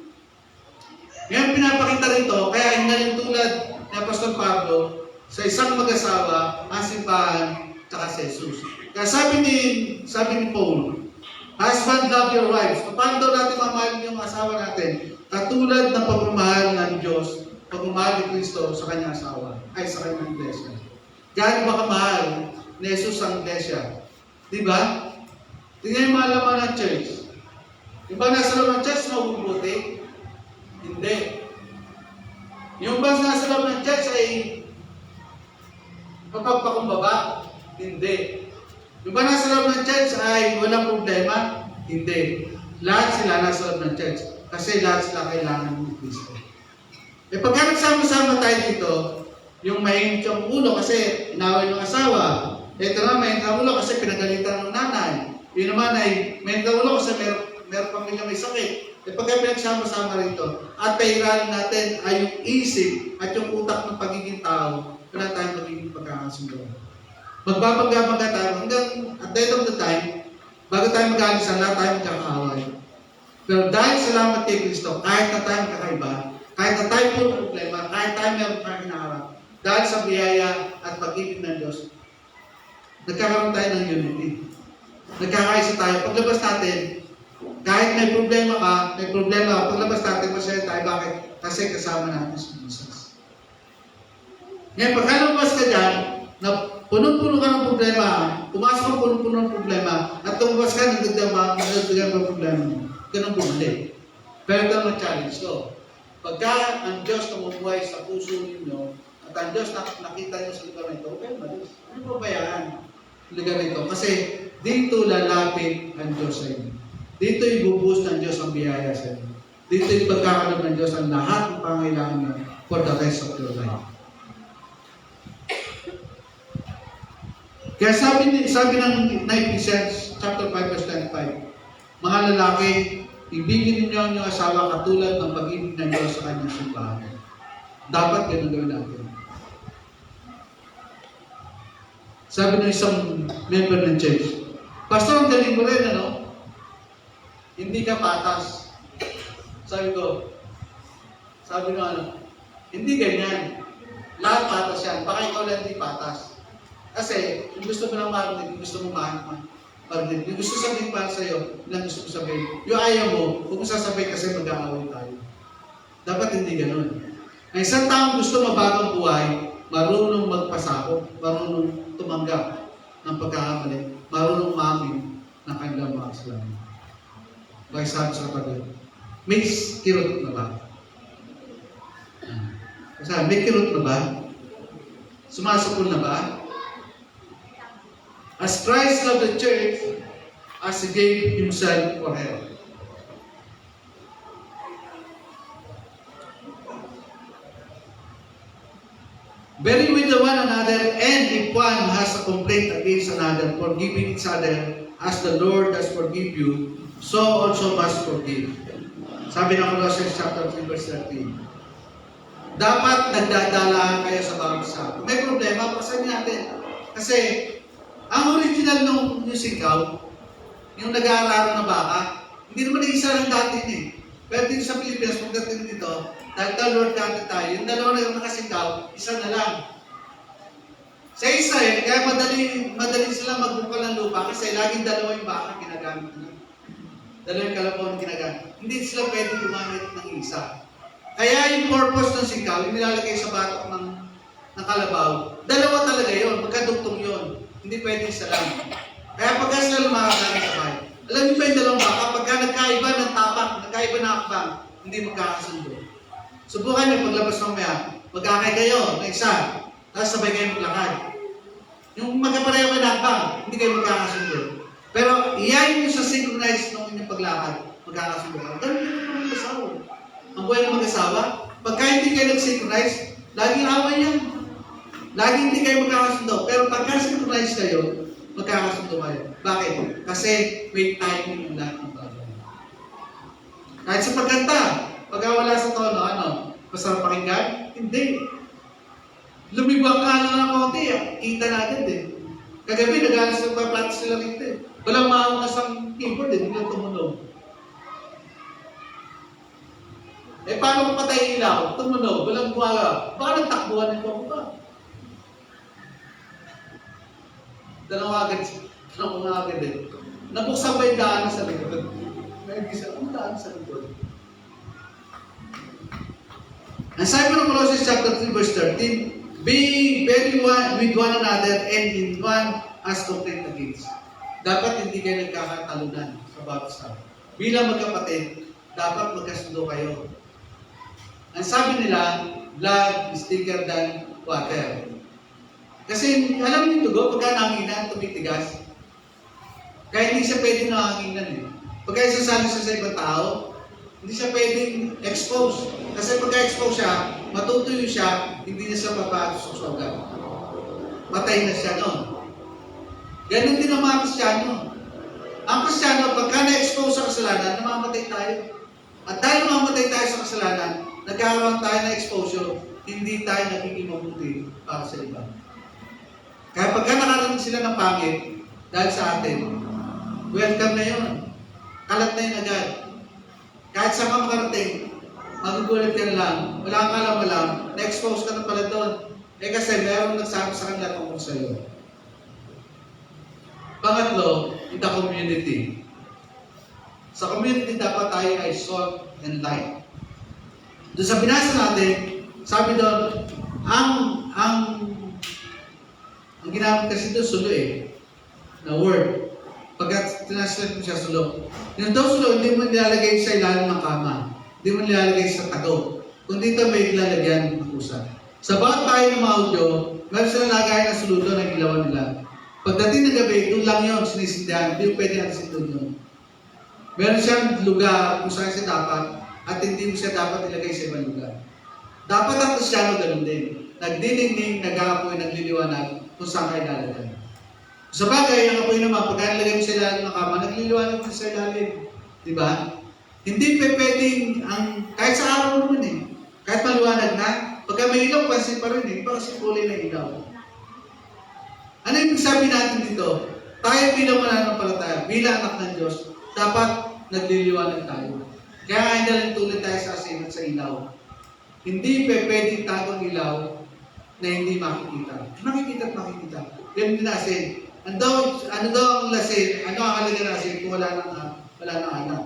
Ngayon pinapakita rito, kaya hindi tulad ni Apostol Pablo sa isang mag-asawa, ang simbahan, tsaka si Jesus. Kaya sabi ni Paul, husband, love your wives. Paano daw natin mamahalin yung asawa natin? Katulad ng pagmamahal ng Diyos, pagmamahal ni Kristo sa kanyang asawa, ay sa kanyang iglesia. Gaano ba kamahal ni Jesus ang iglesia? Diba? Tingnan yung mga laman ng church. Yung ba nasa loob ng church, mabubuti? Hindi. Yung ba nasa loob ng church ay mapagpakumbaba? Hindi. Yung ba nasa loob ng church ay walang problema? Hindi. Lahat sila nasa loob ng church. Kasi lahat sila kailangan ng Kristo. E pagka nagsama-sama tayo dito, yung mainit yung ulo kasi inaway yung asawa. Ito naman, mainit ang ulo kasi pinagalitan ng nanay. Yun naman ay mainit ang ulo kasi meron pamilya may sakit. E pagka pinagsama-sama rito, at pairalan natin ay yung isip at yung utak ng pagiging tao, wala tayong magiging pagkakasundo. Magbabaga tayo hanggang at the end of the time, bago tayo mag-aalisan, lahat tayo magkakaaway. Pero dahil salamat kay Kristo, kahit na tayo magkakaiba, kahit na tayo puro problema, kahit tayo meron tayong hinaharap, dahil sa biyaya at pag-ibig ng Diyos, nagkakaroon tayo ng unity. Nagkakaisa tayo. Paglabas natin, Kahit may problema ka, paglabas natin, masaya tayo. Bakit? Kasi kasama natin si Jesus. Ngayon, pagka lumabas ka dyan, na punong-puno ka ng problema, pumasok ka punong-puno ng problema, at lumabas ka, nagdagdagan ng problema mo. Ganun bumalik. Pero ito ang challenge ko. Pagka ang Diyos tumubuhay sa puso ninyo, at ang Diyos nakita nyo sa lugar nito, okay, malis. Ano ba ba yan? Lugar nito. Kasi dito lalapit ang Diyos sa inyo. Dito ibubuhos ng Diyos ang biyaya sa inyo. Dito ipagkakaroon ng Diyos ang lahat ng pangailangan nyo for the rest of your life. Kaya sabi ng Ephesians chapter 5 verse 25, mga lalaki, ibigin ninyo ang inyong asawa katulad ng pag-ibig ng Diyos sa kanyang simbahan. Dapat ganun gawin natin. Sabi ng isang member ng church, Pastor, ang galing mo rin, ano? Hindi ka patas. Sabi ko, ano? Hindi ganyan. Lahat patas yan. Baka ikaw lang hindi patas. Kasi, yung gusto mo lang marinig, yung gusto mo marinig, yung gusto sabihin para sa'yo, yung gusto mo sabihin. Yung ayaw mo, huwag mo sasabihin kasi mag-aaway tayo. Dapat hindi ganun. Ang isang taong gusto mabagong buhay, marunong magpasakop, marunong tumanggap ng pagkakamali, marunong umamin ng kanilang mga kasalanan. Bakit sabi sa kapatid, may kirot na ba? Kasi may kirot na ba? Sumasapol na ba? As Christ loved the church, as He gave Himself for her. Bearing with one another, and if one has a complaint against another, forgiving each other, as the Lord has forgive you, so also must forgive. Sabi ng Colossians chapter 3 verse 13. Dapat nagdadalaan kayo sa bawat isa. May problema, pasabi natin. Kasi, ang original ng musical, yung nag-aalaro ng baka, hindi naman isa lang dati eh. Pero dito sa Pilipinas, pagdating dito, dahil the Lord dati tayo, yung dalawa na nakasikaw, isa na lang. Sa Israel, kaya madali sila magbukal ng lupa kasi laging dalawa yung baka ginagamit nila. Dalawa yung kalabaw na ginagamit. Hindi sila pwede gumamit ng isa. Kaya yung purpose ng sikaw, yung nilalagay sa batok ng kalabaw, dalawa talaga yun, magkadugtong yun. Hindi pwede isa lang. Kaya pagka sila lumakagano sa bahay, alam niyo ba yung dalawang baka, pagka nagkaiba ng tapak, nagkaiba ng akbang, hindi magkakasundo. Subukan niyo paglabas mamaya, magkakay kayo na isa, tapos sabay kayo maglakad. Yung magkapareho kayo ng akbang, hindi kayo magkakasundo. Pero iyan yung sa synchronize ng inyong paglakad, magkakasundo. Ganun yung mga mag-asawa. Ang buhay ng mag-asawa, pagka hindi kayo nag-synchronize, laging away yan. Lagi hindi kayo magkakasundo. Pero pagka synchronize kayo, magkakasundo kayo. Bakit? Kasi may timing yung lahat ng bagay. Kahit sa pagkanta, pagka wala sa tono, masarap pakinggan? Hindi. Lumibang ka na ng konti, kita na agad eh. Kagabi, nag-alas ng practice sila rito eh. Walang maangas ang keyboard eh, hindi lang tumunog. Eh, paano kung patay ilaw? Tumunog, walang buwala. Baka nagtakbuhan nito ako ba? Dalawa agad eh. Nabuksan ba yung daan sa likod? Nag-isa, ang daan sa likod. Ang sabi ng Colossians chapter 3 verse 13, be very one with one another and in one as complete against. Dapat hindi kayo nagkakatalunan sa bawat isa. Bilang magkapatid, dapat magkasundo kayo. Ang sabi nila, blood is thicker than water. Kasi alam niyo dugo, pagka nanginan, tumitigas. Kaya hindi siya pwedeng nanginan eh. Pagka isasali siya sa ibang tao, hindi siya pwedeng expose. Kasi pagka-expose siya, matutuyo siya, hindi na siya mapato sa sugat. Patay na siya noon. Ganon din ang mga Kristiyano. Ang Kristiyano, pagka na-expose sa kasalanan, namamatay tayo. At dahil namamatay tayo sa kasalanan, nagkakaroon tayo ng exposure, hindi tayo nagiging mabuti para sa iba. Kaya pagka nakarating sila ng pangit, dahil sa atin, welcome na yun. Kalat na yun agad. Kahit saan ka makarating, magugulat ka na lang, wala kang alam, na-expose ka na pala doon. Eh kasi meron nagsabi sa kanila tungkol sa iyo. Pangatlo, in the community. Sa Sa community, dapat tayo ay salt and light. Doon sa binasa natin, sabi doon, ang ginamit kasi doon sulo na word. Pagka translate mo siya sulo. Yung daw sulo, hindi mo nilalagay sa ilalim ng kama. Hindi mo nilalagay sa tago. Kung dito may ilalagyan ng kusa. Sa bawat bahay ng mga audio, meron silang lagay na sulo doon na gilawan nila. Pagdating ng gabi, doon lang yun, sinisindihan. Hindi mo pwede alisin doon yun. Meron siyang lugar kung saan siya dapat at hindi mo siya dapat ilagay sa ibang lugar. Dapat ang Kristyano ganun din. Nagdiningning, nag-aapoy, nagliliwanag kung saan kayo lalagay. Sa bagay, ang apoy naman, pagka nilagay mo sa ilalim ng kama, nagliliwanag mo sa ilalim. Di ba? Hindi pwedeng, kahit sa araw naman kahit maliwanag na, pagka may ilaw, pansin pa rin kasi kulay na ilaw. Ano yung sabi natin dito? Tayo bilang mananampalataya, bilang anak ng Diyos, dapat nagliliwanag tayo. Kaya nga hindi tulad tayo sa asin at sa ilaw. Hindi pwedeng tagong ilaw na hindi makikita. Makikita at makikita. Yan din asin. Ano daw ang lasin? Ano ang halaga ng asin kung wala nang anak?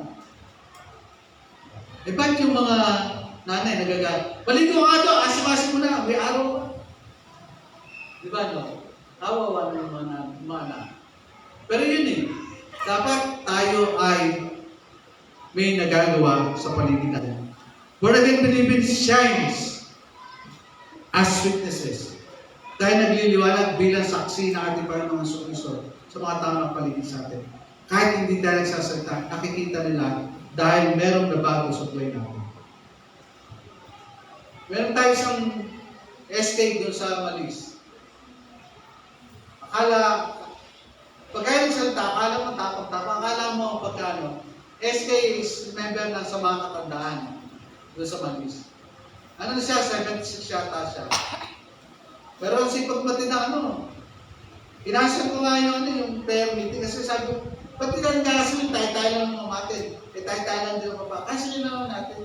Ba't yung mga nanay nagagal? Baligo nga daw, asim-asim mo na, may araw pa. Di ba no? Kawawa ng mga anak. Pero yun dapat tayo ay may nagagawa sa paligid natin. Born again believers shines as witnesses. Tayo nagliliwanag bilang saksi ng ating Panginoong Hesus sa mga tao ng paligid sa atin. Kahit hindi tayo nagsasalita, nakikita nila dahil merong nabago sa buhay natin. Meron tayo isang estate doon sa Malis. Pagka nagsalita, akala mo tapang-tapang, akala mo pagkano. SK is member ng Samaang Katandaan doon sa Malis. Ano na siya? 76 yata siya. Pero ang sipag pati na inasal ko nga yung prayer meeting kasi sabi ko, pati na nagkasal, tayo lang ng umatin. Tayo lang din ang baba. Kasi yun naman natin.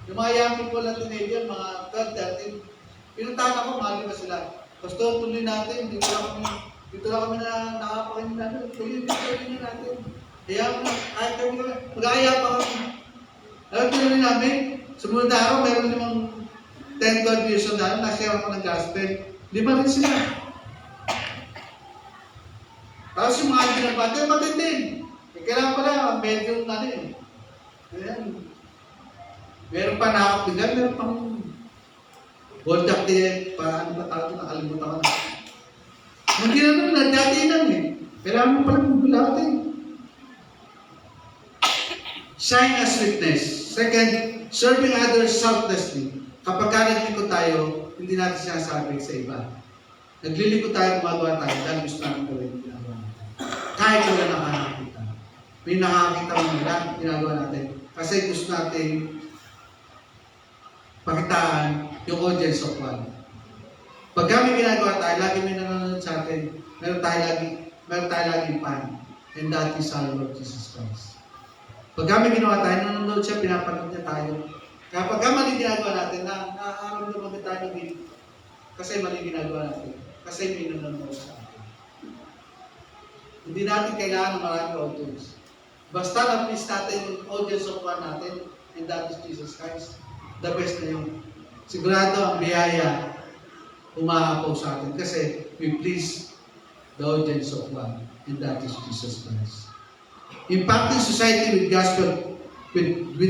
Yung mga young people na teenager, mga 12, 13, pinuntahan ako, mahali ba sila? Pastor, tuloy natin, dito lang kami na nakapakinig natin. Tuloy natin. Kaya kahit kami mag-aaya pa kami. Alam tuloy namin, sumunod na araw, meron namang 10-12 years old na, nashare ako ng gospel. 5 rin sila. Tapos yung mga binabati, matindin. Kailangan pala, medyo Ayan. Meron pa nakakapigan, meron pang Boldak din, paano ba tawag ito? Nakalimutan ko na. Hindi naman, nagdatinan Kailangan mo pala magulate. Shine as witness. Second, serving others selflessly. Kapag naglilingkod tayo, hindi natin sinasabi sa iba. Naglilingkod tayo, gumagawa tayo, dahil gusto namin gawin yung ginagawa natin. Kahit wala nakakakita. May nakakita mo nila, ginagawa natin. Kasi gusto natin pakitaan yung audience of one. Pag kami ginagawa tayo, lagi may nanonood sa atin. Meron tayo laging fan. And that is our Lord Jesus Christ. Pag kami ginawa tayo, nanonood siya, pinapanood niya tayo. Kaya pag mali ginagawa natin, nakakaramdaman tayo ng guilt. Kasi mali ginagawa natin. Kasi may nanonood sa atin. Hindi natin kailangan ng maraming audience. Basta na-please natin yung audience of one natin, and that is Jesus Christ. The best na yun. Sigurado ang biyaya umahapaw sa atin kasi we please the audience of one, and that is Jesus Christ. Impacting society with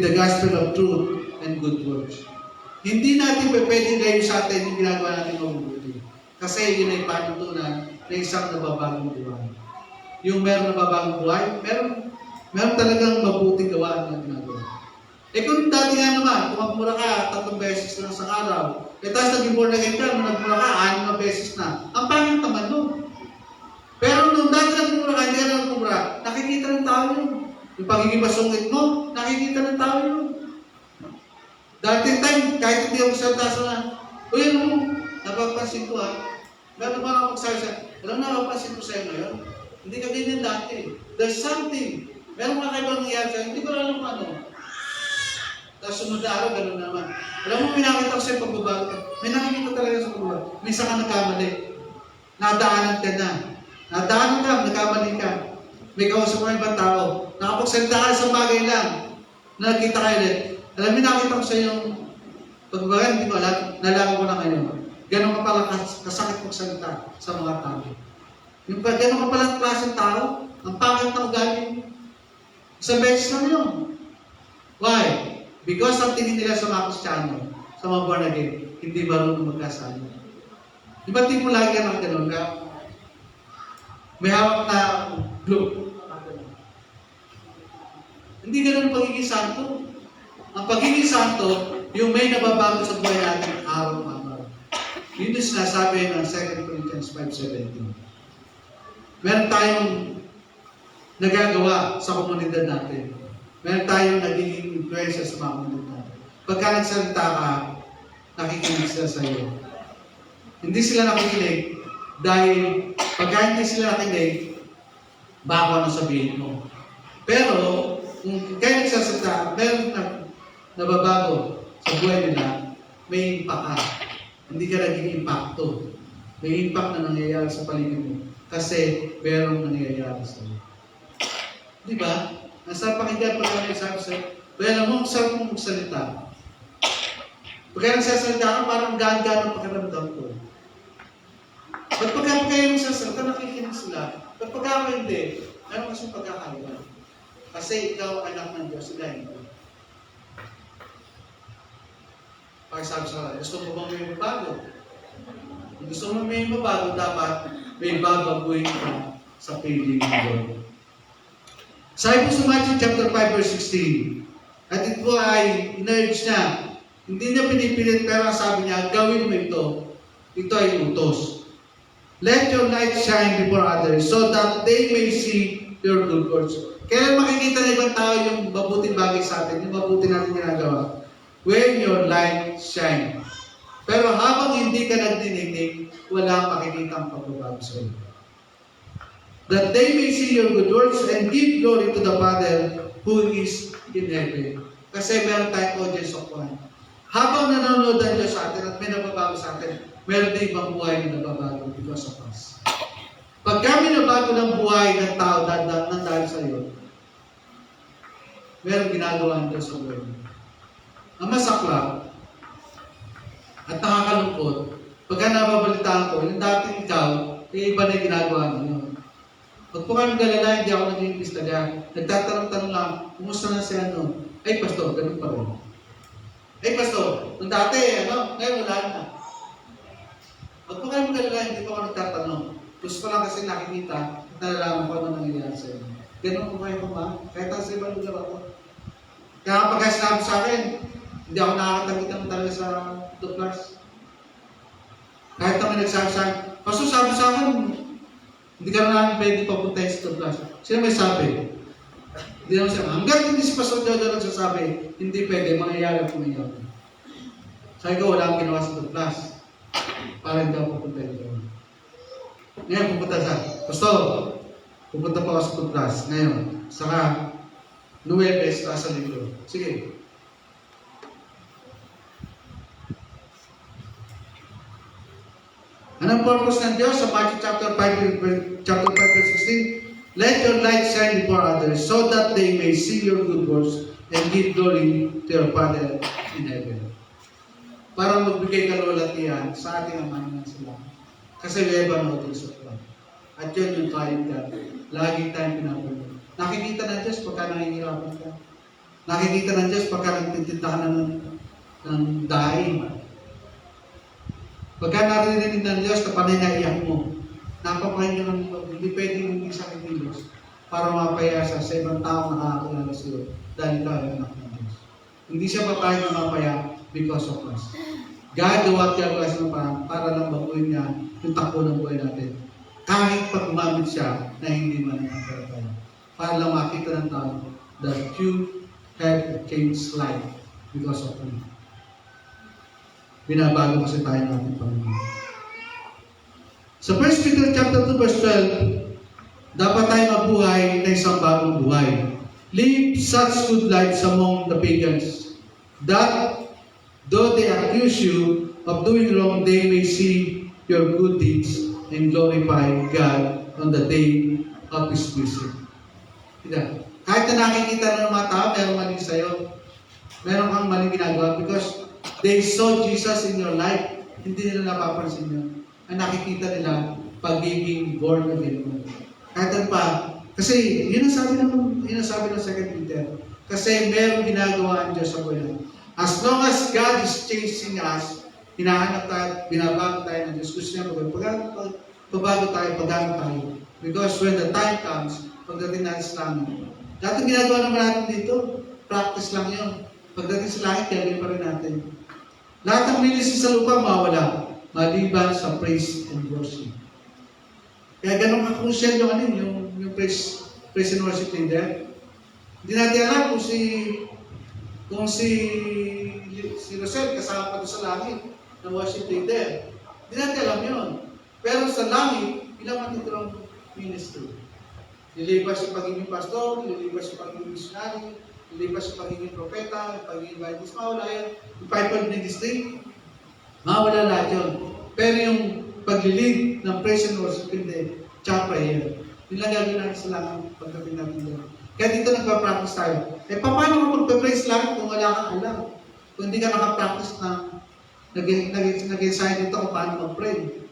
the gospel of truth and good works. Hindi natin pwede kayo sa atin yung ginagawa natin mabubuti. Kasi yun ay panutunan na isang nababagong buhay. Yung meron nababagong buhay, meron talagang mabuting gawa na ginagawa. Kung dati nga naman, kung magmura ka 3 beses lang sa araw, tapos naging born again ka, nung nagmura ka 6 beses na, ang pangit naman nun. Pero nung dati nagmura ka, hindi ka nagmura, nakikita ng tao yun. Yung pagiging masungit mo, nakikita ng tao yun. Dati time, kahit hindi ako salita sa uy, napapansin ko meron ba ako magsabi siya, alam na napapansin ko sa'yo ngayon, hindi ka ganyan dati. There's something, meron ka kaibang nangyari sa'yo, hindi ko alam kung ano. Tapos sumunod na araw, gano'n naman. Alam mo, may nakita ko sa'yo pagbabago ka. May nakikita talaga sa pagbabago. Minsan ka nagkamali. Nadaanan ka na. Nadaanan ka, nagkamali ka. may kausap ka ibang tao, nakapagsalita ka sa bagay lang, na nakita kayo ulit. Alam mo, nakita ko sa iyong pagbagan, hindi ko alam, nalaman ko na ngayon. Ganon ka pala kasakit magsalita sa mga tao. Yung ganon ka pala klaseng tao, ang pangit na ugali mo. Isang beses lang yun. Why? Because ang tingin nila sa mga Kristiyano, sa mga born again, hindi marunong magkasali. Di ba mo lagi ka ng ganon ka? May hawak na glue. Hindi ganon ang pagiging santo. Ang pagiging santo, yung may nababago sa buhay natin araw-araw. Yun yung sinasabi ng 2 Corinthians 5:17. Meron tayong nagagawa sa komunidad natin. Meron tayong nagiging influensya sa mga komunidad natin. Pagka nagsalita ka, nakikinig sila sa iyo. Hindi sila nakikinig dahil pagka hindi sila nakikinig, baka ano sabihin mo. Pero, kung kayo nagsasalita, meron nababago sa buhay nila, may impact ka. Hindi ka naging impacto. May impact na nangyayari sa paligid mo. Kasi merong nangyayari sa iyo. Di ba? Nasa pakinggan pa lang sabi sa'yo, kaya alam mo, ang sarap mong magsalita. Pagka nagsasalita ka, parang gaan-gaan ang pakiramdam ko. Ba't pagka kayo nagsasalita, nakikinig sila? Ba't pagka ako hindi? Ano kasi pagkakaiba? Kasi ikaw anak ng Diyos, sila hindi. Pagsabi sa kanya, gusto mo bang may mabago? Kung gusto mo may mabago, dapat may babaguhin ka sa piling ng Lord. Sabi po sa Matthew chapter 5 verse 16, at ito ay in-urge niya, hindi niya pinipilit, pero sabi niya, gawin mo ito. Ito ay utos. Let your light shine before others so that they may see your good works. Kailan makikita ng ibang tao yung mabuting bagay sa atin, yung mabuti natin ginagawa? When your light shine. Pero habang hindi ka nagdininig, walang makikita ang pagbabago sa iyo. That they may see your good works and give glory to the Father who is in heaven. Kasi meron tayong audience of one. Habang nanonood ang Diyos sa atin at may nababago sa atin, meron din ibang buhay na nababago because of us. Pag kami nabago ng buhay ng tao ng dahil sa iyo, meron ginagawa ng Diyos sa buhay mo. Ang masaklap at nakakalungkot, pagka nababalitaan ko, yung dating ikaw, iba na yung ginagawa ninyo. Pag po kami galala, hindi ako nag-English talaga. Nagtatanong-tanong lang, kumusta na si ano? Ay, pastor, ganun pa rin. Ay, pastor, nung dati, ngayon wala na. Pag po kami galala, hindi po ako nagtatanong. Gusto ko lang kasi nakikita at nalalaman ko ano nangyayari sa inyo. Ganun po kayo pa ba? Kahit ang sa ibang lugar ako. Kaya pag sinabi sa akin, hindi ako nakakatagit talaga sa Douglas. Kahit naman nagsabi sa akin, pastor, sabi sa akin, hindi ka namin pwede papuntahin sa Douglas. Sino may sabi? Hindi naman siya. Hanggang hindi si Pastor Jojo nagsasabi, hindi pwede, mangyayari po ninyo. Sabi ko, wala akong ginawa sa Douglas. Para hindi ako papuntahin doon. Ngayon, pupunta sa, Pastor, pupunta pa ako sa Douglas. Ngayon, saka, Nueves, sa Linggo. Sige. Anong purpose ng Diyos sa Matthew chapter 5 verse 16? Let your light shine before others so that they may see your good works and give glory to your Father in heaven. Para magbigay kalulatian sa ating Ama ng sila. Kasi we have an audience of God. At yun yung kain ka. Lagi tayong pinapunin. Nakikita ng Diyos pagka nangingirapan ka. Nakikita ng Diyos pagka nagtitinta ka ng daing. Pagka narinig ng Diyos na panay naiyak mo, napapahinggan ng Diyos, hindi pwedeng hindi sa akin ng Diyos para mapayasa sa ibang tao na nakakilala sa iyo dahil ikaw ay anak ng Diyos. Hindi siya papayag na mapaya because of us. God, what God was ng parang para lang baguhin niya yung takbo ng buhay natin. Kahit pag gumamit siya na hindi man nagkakaroon. Para lang makita ng tao that you have changed life because of him. Binabago kasi tayo ng ating Panginoon. Sa 1 Peter chapter 2 verse 12, dapat tayo mabuhay na isang bagong buhay. Live such good lives among the pagans, that though they accuse you of doing wrong, they may see your good deeds and glorify God on the day of His visit. Diba? Kahit na nakikita ng mga tao, meron mali sa'yo. Meron kang maling ginagawa because they saw Jesus in your life. Hindi nila napapansin yun. Ang nakikita nila, pagiging born again mo. Kahit ano pa, kasi yun ang sabi ng 2 Peter. Kasi meron ginagawa ang Diyos sa buhay. As long as God is chasing us, hinahanap tayo, binabago tayo ng Diyos. Gusto niya pagbago tayo, pagbago tayo. Because when the time comes, pagdating natin sa langit, lahat ng ginagawa naman natin dito, practice lang yun. Pagdating sa langit, gagawin pa rin natin. Lahat ng ministry sa lupa, mawala. Maliban sa praise and worship. Kaya ganun ka-crucial yung praise and worship leader. Hindi natin alam kung si Rosel kasama pa doon sa langit ng worship leader. Hindi natin alam yun. Pero sa langit, ilang matitirang ministry. Lilipas yung pagiging pastor, lilipas yung pagiging missionary, lilipas yung pagiging propeta, yung pagiging evangelist, mawala yan. Yung fivefold ministry, mawala lahat yun. Pero yung paglilid ng praise and worship, hindi, tsaka prayer. Yun lang gagawin natin sa langit pagdating natin doon. Kaya dito nagpa-practice tayo. Paano ka magpa-praise lang kung wala kang alam? Kung hindi ka nakapractice na nag-assign dito kung paano mag-pray.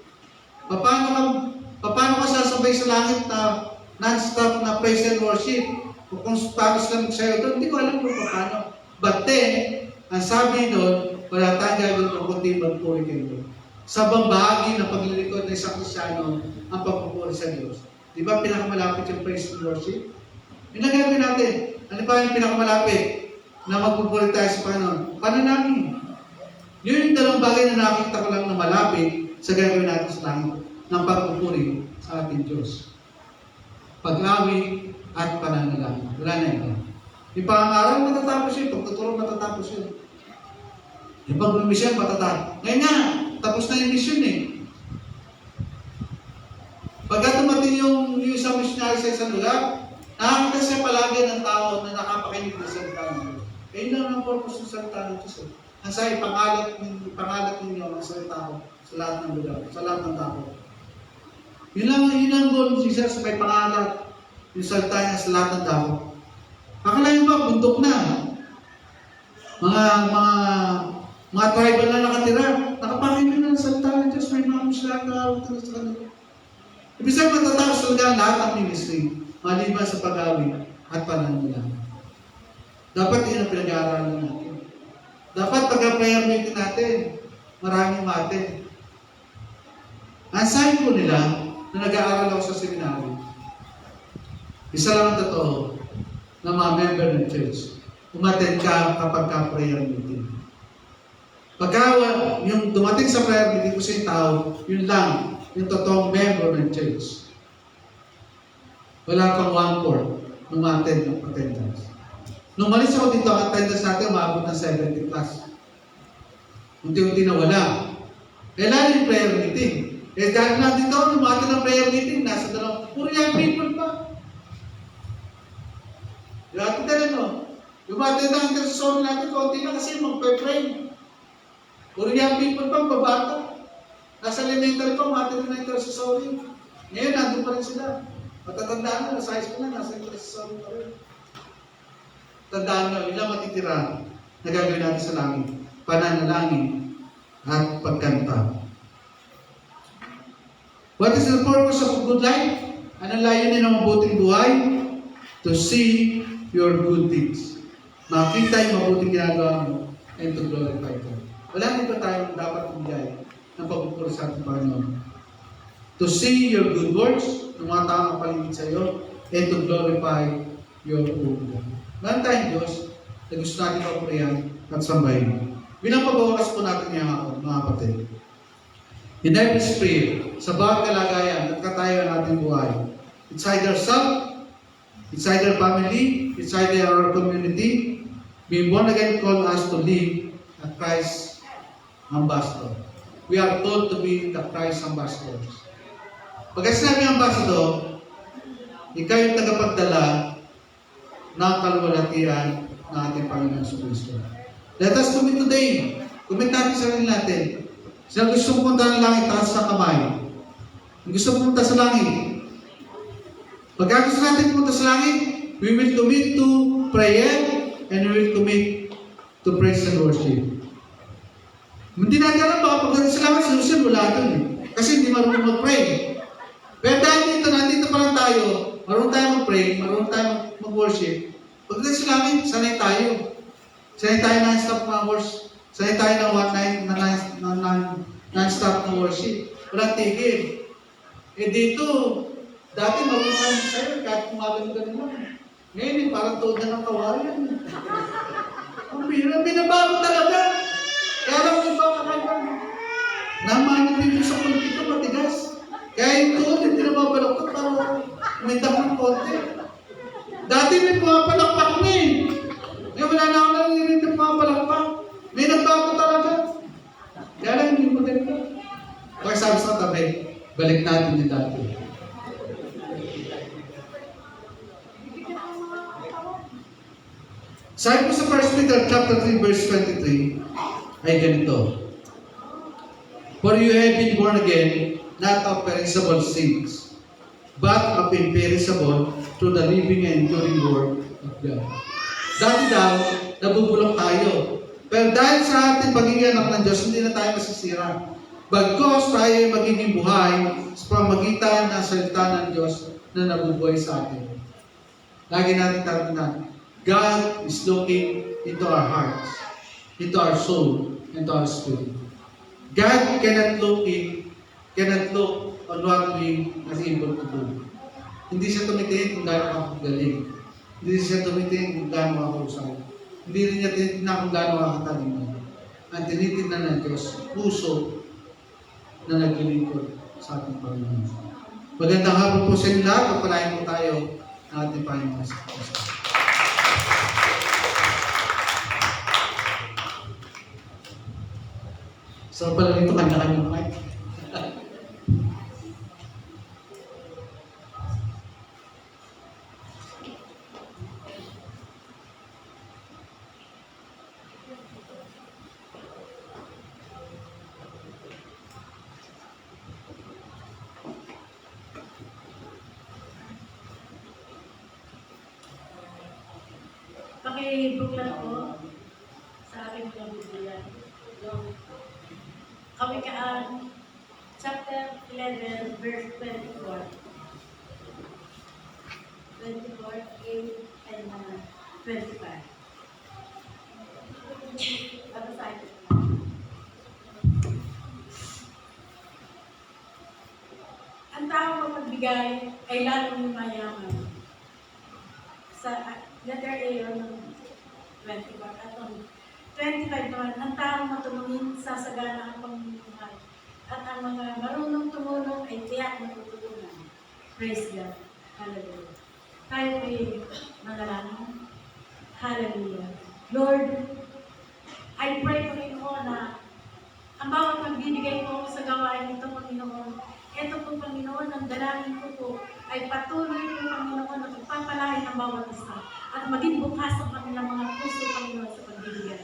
Paano ka sasabay sa langit na non-stop na praise and worship? Kung tapos lang sa'yo doon, hindi ko alam kung paano. But then, ang sabi doon, wala tayong gagawin kung kundi magpuri kayo. Sa bahagi ng paglilingkod ng isang Kristyano, ang pagpupuri sa Diyos. Di ba pinakamalapit yung praise and worship? Yun lang gagawin natin. Ano pa yung pinakamalapit na magpupuri tayo sa Panginoon? Pananangin. Yun yung dalawang bagay na nakikita ko lang na malapit sa gagawin natin sa langit ng pagpupuri sa ating Diyos. Pag-awi at pananalangin. Wala na ito. Yung pangangaral, matatapos yun. Pagtuturo, matatapos yun. Yung pag-misyon, matatapos. Ngayon nga, tapos na yung mission eh. Pagka dumating yung isang missionary sa isang lugar, nakakita siya palagi ng tao na nakapakinig na salita ng Diyos. Kaya yun lang ang purpose ng salita ng Diyos. Ang sa'yo, pangalat ninyo ang salita ko sa lahat ng lugar, sa lahat ng tao. Yun ang goal ng Jesus, may pangalat yung salita niya sa lahat ng tao. Akalain ba, bundok na. Mga tribal na nakatira, nakapakinig na ng salita ng Diyos, may mga mislang na sa kanila. Ibig sabihin, matatapos talaga lahat ng ministry, maliban sa pag-awi at pananalangin. Dapat yun ang pinag-aaralan natin. Dapat pag-prayer meeting natin, maraming mate. Ang sabi ko nila, na nag-aaral ako sa seminary, isa lang ang totoo na mga member ng church. Umattend ka kapag ka-prayer meeting. Pagka yung dumating sa prayer meeting ko sa tao, yun lang, yung totoong member ng church. Wala pang 1/4 nung ma-attend ng attendance. Nung malis ako dito, ang attendance natin umabot ng 70 plus. Unti-unti na wala. Kailan yung prayer meeting? Dahil na dito, nung ma-attend ng prayer meeting, nasa dalawang, puro young people pa. Dati tayo, no? Yung ma-attend ng intercession natin, konti na kasi magpe-pray. Puro young people pa, babata. Nasa elementary pa, ma-attend ng intercession. Ngayon, nandun pa rin sila. Matatandaan na, nasa high school na, nasa intercession pa rin. Tandaan nyo, ilang matitira na gagawin natin sa langit. Pananalangin at pagkanta. What is the purpose of a good life? Anong layunin ng mabuting buhay? To see your good deeds. Makita yung mabuting ginagawa mo and to glorify God. Wala nito tayong dapat bigay ng pagpupuri sa ating Panginoon. To see your good works, ng mga tao na paligid sa iyo, and to glorify your own God. Meron tayong Diyos na gusto natin papurihan at sambahin. Bilang pagwawakas po natin niya mga kapatid. In every spirit, sa bawat kalagayan at katayo ng ating buhay, it's either self, it's either family, it's either our community, being born again call us to live a Christ ambassador. We are told to be the Christ ambassadors. Pagka sinabi ambassador, ikaw yung tagapagdala ng kaluwalhatian ng ating Panginoon sa Kristo. Let us commit today. Commit natin sa sarili natin. Sila gusto pumunta ng langit, taas sa kamay. Gusto pumunta sa langit. Pagka gusto natin pumunta sa langit, we will commit to prayer, and we will commit to praise and worship. Hindi natin alam, baka pagdating sa langit, solution, wala doon eh. Kasi hindi marunong mag-pray. Pero dahil dito, nandito pa lang tayo, marunong tayo mag-pray, marunong tayo mag-worship. Pagdating sa langit, sanay tayo. Sanay tayo non-stop na worship. Sanay tayo ng one night na non-stop na worship. Walang tigil. Eh dito, dati marunong kami sa'yo, kahit kumagano-gano lang. Ngayon, parang toda ng kawalan. Ang binabago talaga. Kaya lang yung baka kayo. Naman dito sa kulpito, matigas. Kaya yung tuod, hindi na mabalakot para umindak ng konti. Dati may pumapalakpak na eh. Ngayon wala na ako narinig ng pumapalakpak. May nagbago talaga. Kaya lang hindi mo din ko. Kaya sabi sa tabi, balik natin yung dati. Sabi po sa 1 Peter chapter 3 verse 23 ay ganito. For you have been born again, not of perishable seeds, but of imperishable through the living and enduring word of God. Dati daw, nabubulok tayo. Pero dahil sa ating pagiging anak ng Diyos, hindi na tayo masisira. Bagkos tayo ay magiging buhay sa pamagitan ng salita ng Diyos na nabubuhay sa atin. Lagi natin tandaan, God is looking into our hearts, into our soul, into our spirit. God cannot look on what we are able to do. Hindi siya tumitingin kung gaano ka galing. Hindi siya tumitingin kung gaano ka kausay. Hindi rin niya tinitingnan kung gaano ka katalino. Ang tinitingnan ng Diyos, puso na naglilingkod sa ating Panginoon. Magandang hapon po sa inyo lahat. Pagpalain po tayo ng ating Panginoon sa Kristo. So pala rito kanya-kanya mic. Pakibuklat po sa aking mga Biblia. Yung Kawikaan, chapter 11, verse 24. 24, 8, and 25. Babasahin ko. Ang taong mapagbigay ay lalong mayaman. Sa letter A ng 24 at 25 naman, ang taong matulungin sa sagana ang pamumuhay. At ang mga marunong tumulong ay tiyak na tutulungan. Praise God. Hallelujah. Tayo ay manalangin. Hallelujah. Lord, I pray, Panginoon, na ang bawat magbibigay mo sa gawain ito, Panginoon, ito po, Panginoon, ang dalangin ko po ay patuloy po, Panginoon, na pagpapalain ang bawat isa at maging bukas ang kanilang mga puso, Panginoon, sa pagbibigay.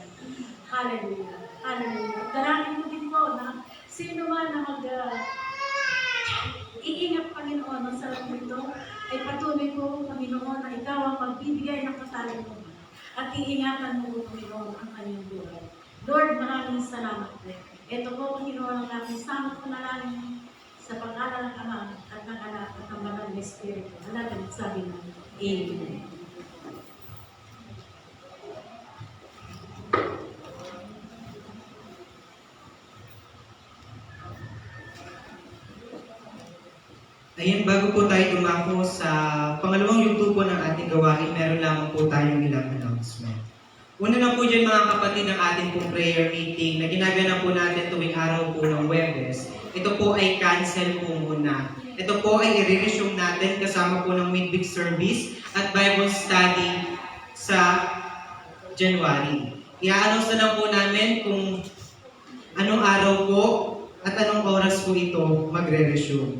Hallelujah. Hallelujah. Dalangin ko din po na sino man na iingat, Panginoon, sa sarap nito, ay patuloy po, Panginoon, na ikaw ang magbibigay ng katalungan at iingatan mo, Panginoon, ang kanyang buhay. Lord, maraming salamat po. Ito po, Panginoon, ang aking samot ko na lang sa pag-aral ng Ama at ng Anak at ng Banal na Espiritu. Halagang sabi na, Amen. Ayan, bago po tayo dumako sa pangalawang yugto po ng ating gawain, meron lamang po tayong ilang announcement. Una na po dyan mga kapatid ng ating pong prayer meeting na ginagana po natin tuwing araw po ng Huwebes. Ito po ay cancel po muna. Ito po ay i-resume natin kasama po ng midweek service at Bible study sa January. I-announce na lang po namin kung anong araw po at anong oras po ito magre-resume.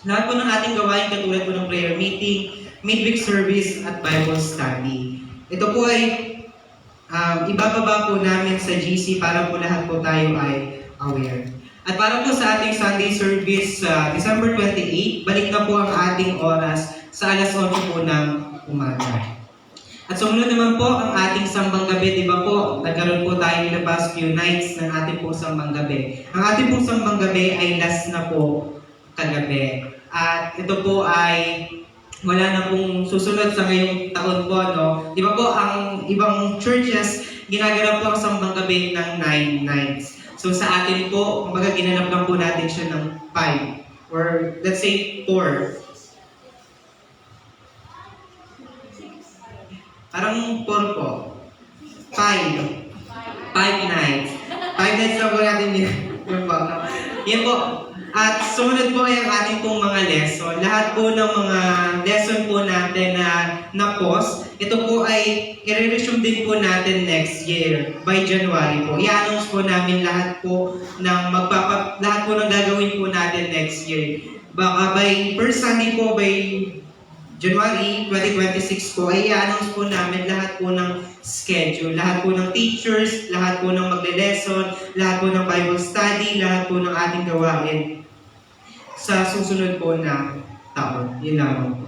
Lahat po ng ating gawain katulad po ng prayer meeting, midweek service at Bible study. Ito po ay ibababa po namin sa GC para po lahat po tayo ay aware. At para po sa ating Sunday service sa December 28, balik na po ang ating oras sa alas 8 po ng umaga. At sumunod naman po ang ating sambang gabi, di ba po? Nagkaroon po tayo in the past few nights ng ating po sambang gabi. Ang ating po sambang gabi ay last na po kagabi. At ito po ay wala na pong susunod sa ngayong taon po, no? Di ba po, ang ibang churches, ginagawa po ang sambang gabi ng 9 nights. So sa atin po, kumbaga ginanap lang po natin siya ng 5. Or let's say 4. Parang 4 po. 5. 5 nights. 5 nights na po natin yun po. Yan po. At sumunod po ay ang ating pong mga lesson. Lahat po ng mga lesson po natin na post, ito po ay i-resume din po natin next year by January po. I-announce po namin lahat po ng lahat po ng gagawin po natin next year. Baka by first Sunday po by January 2026 po ay i-announce po namin lahat po ng schedule, lahat po ng teachers, lahat po ng magle-lesson, lahat po ng Bible study, lahat po ng ating gawain sa susunod po na taon. Yun lamang po.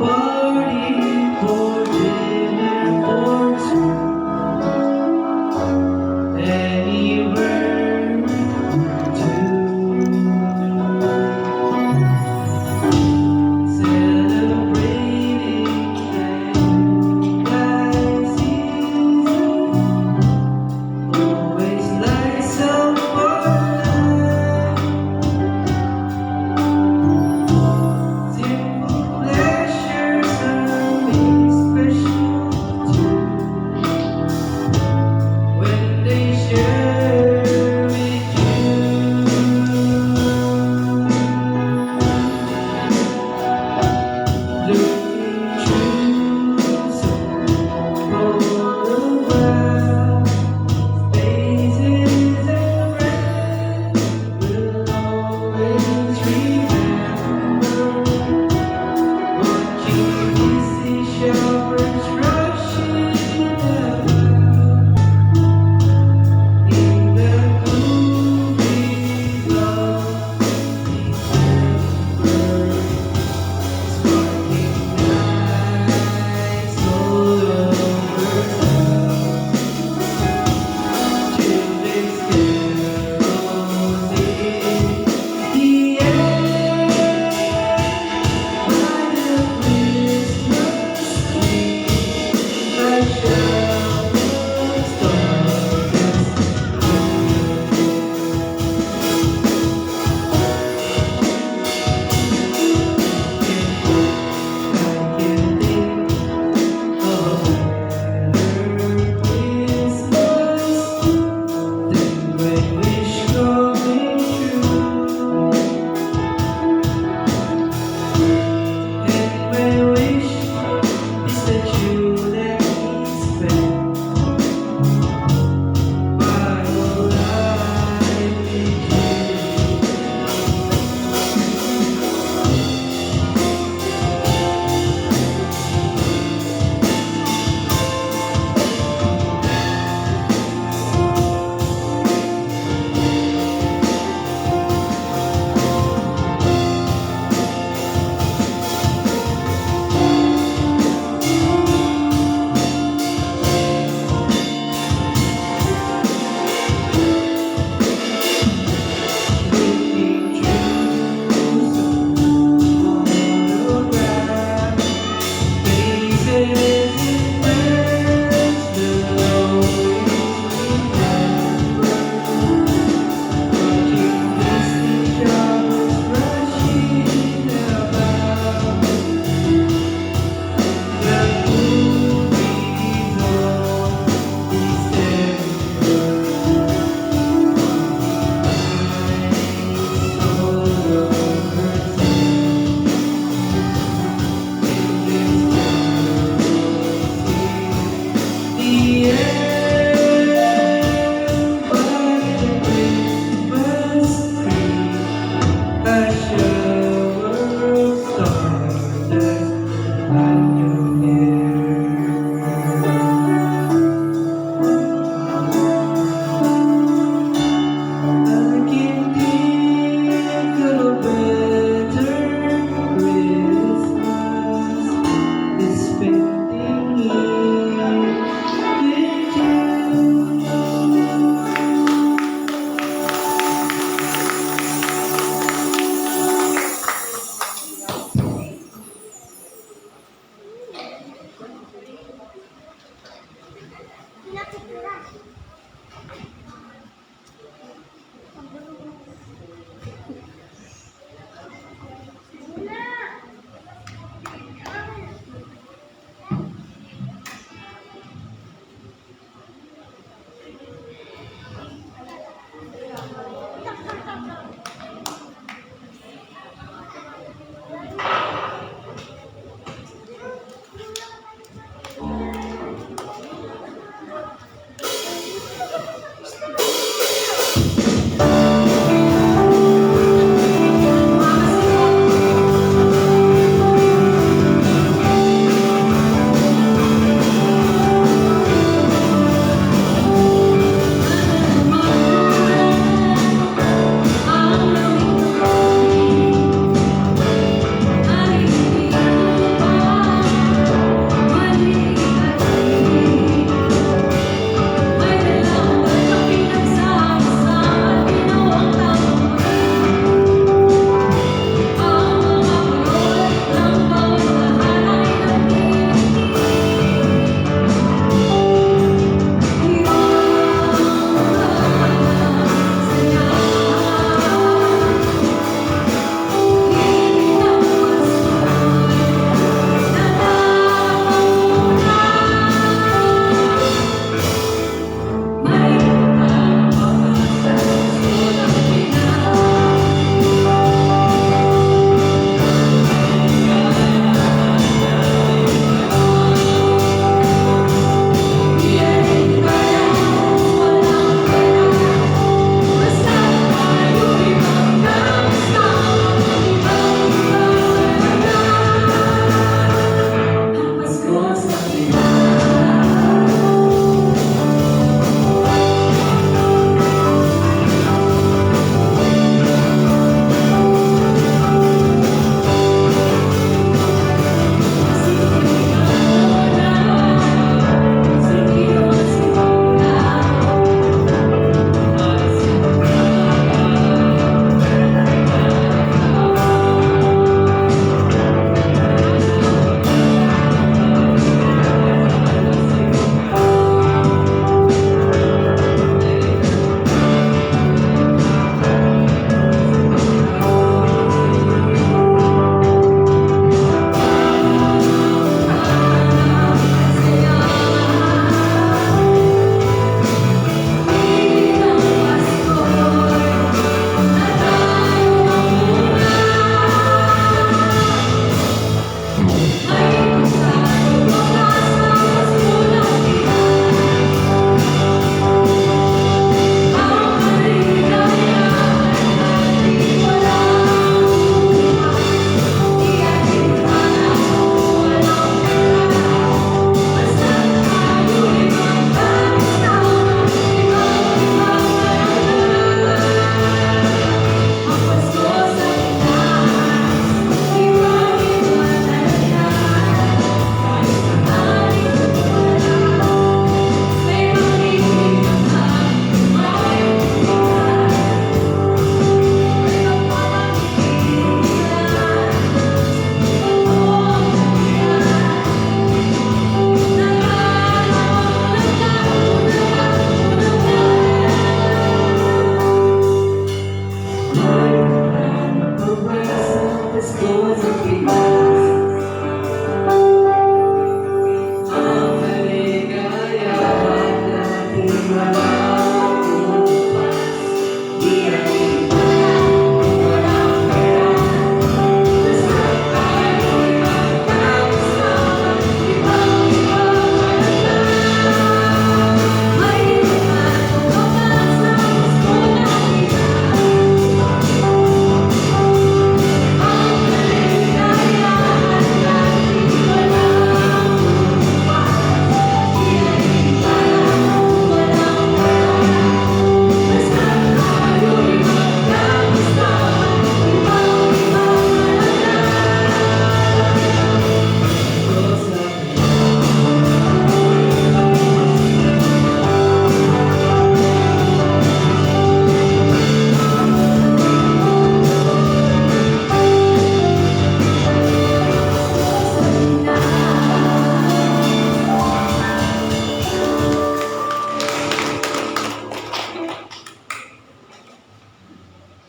party for dinner for two. Anywhere to celebrating like always lights up our life. Simple pleasures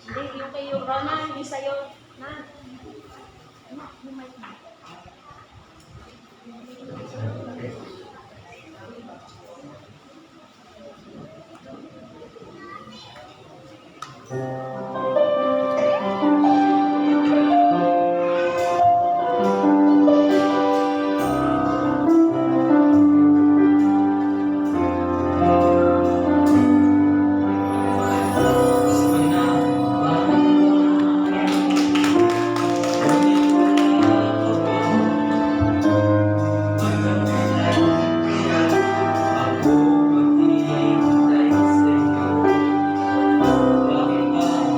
Hindi, yung kayo, Rona, yung sa'yo. Na. Bakit ba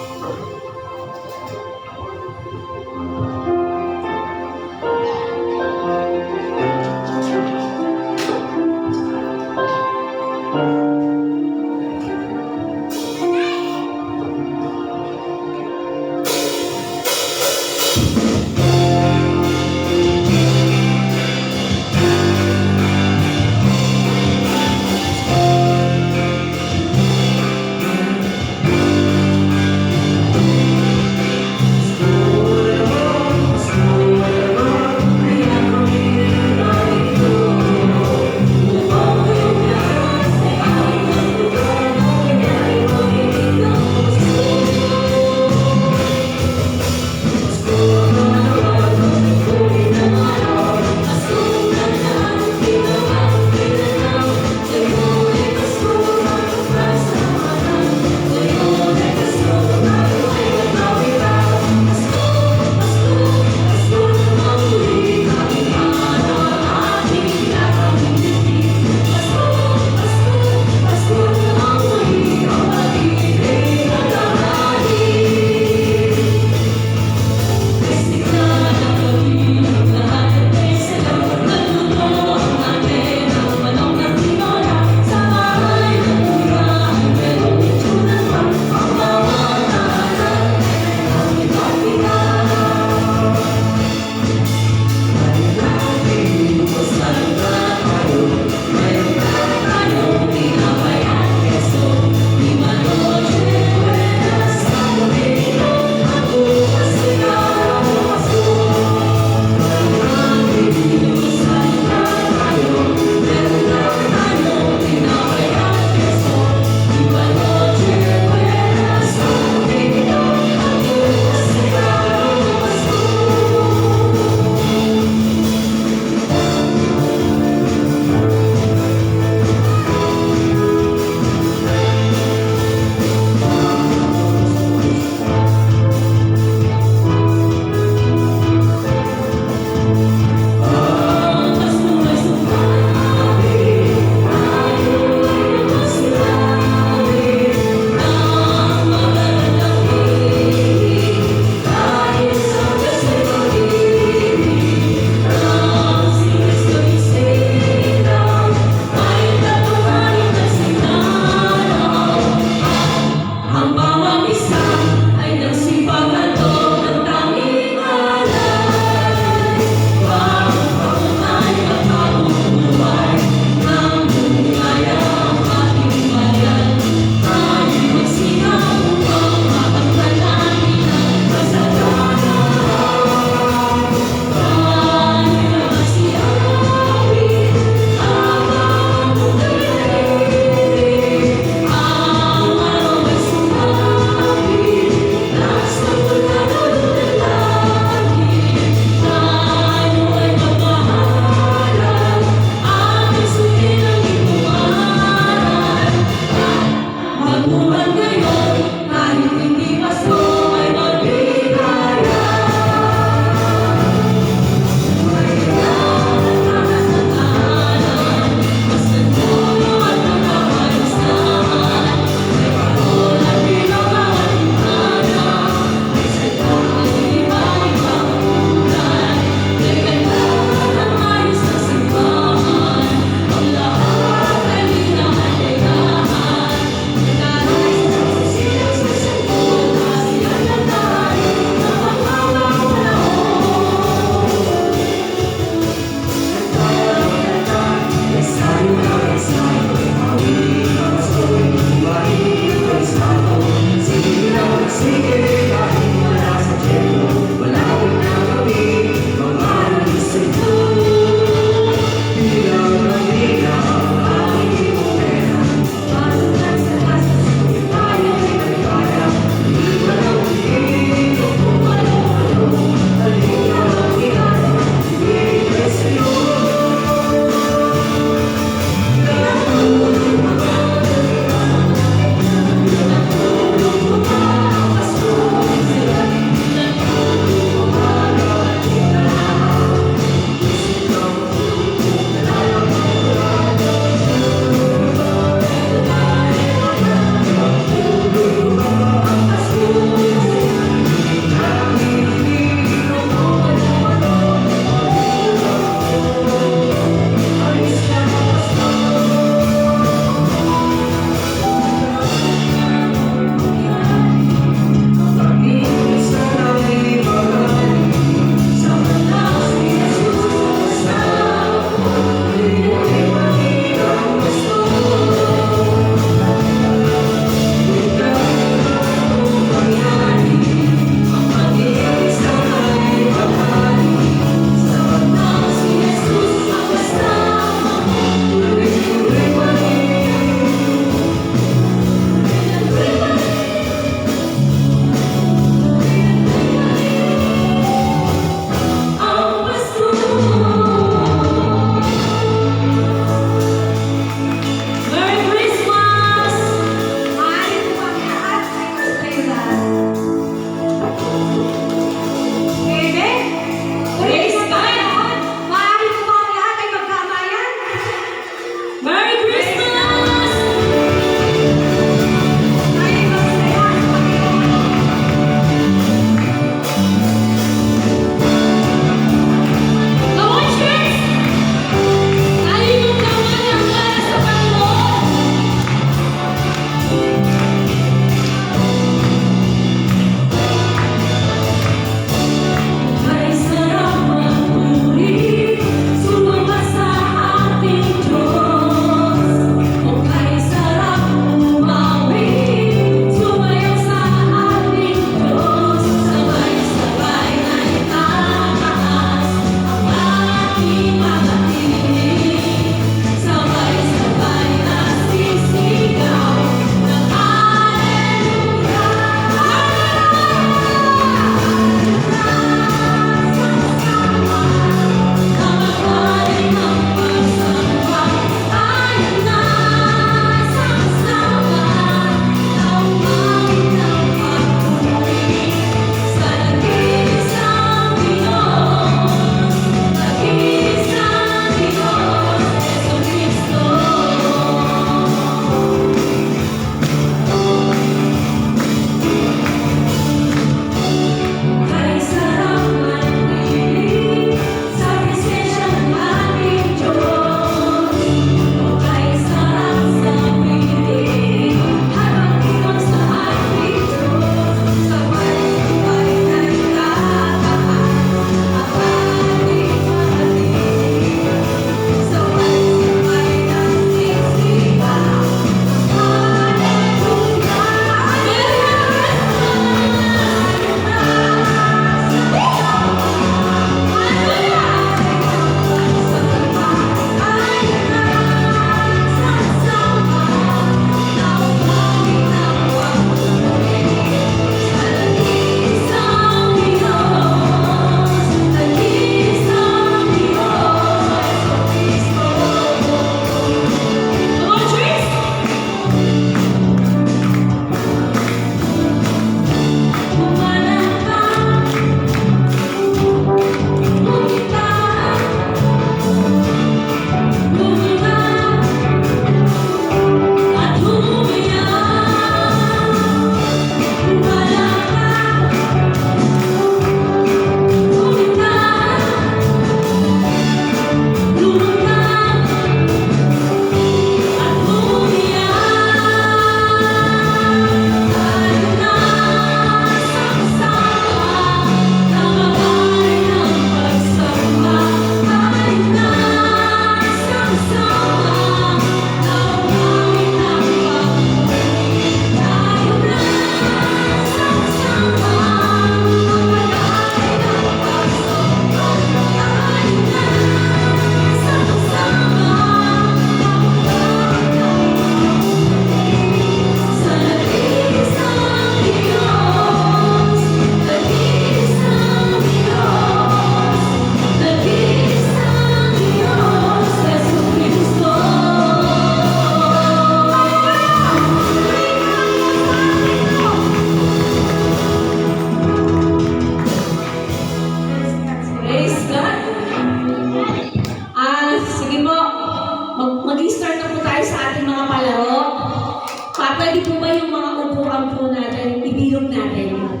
pwede po ba yung mga upuan po natin, ibilog natin?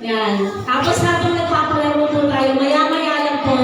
Yan. Tapos habang nagpapalaro po tayo, maya-maya lang po,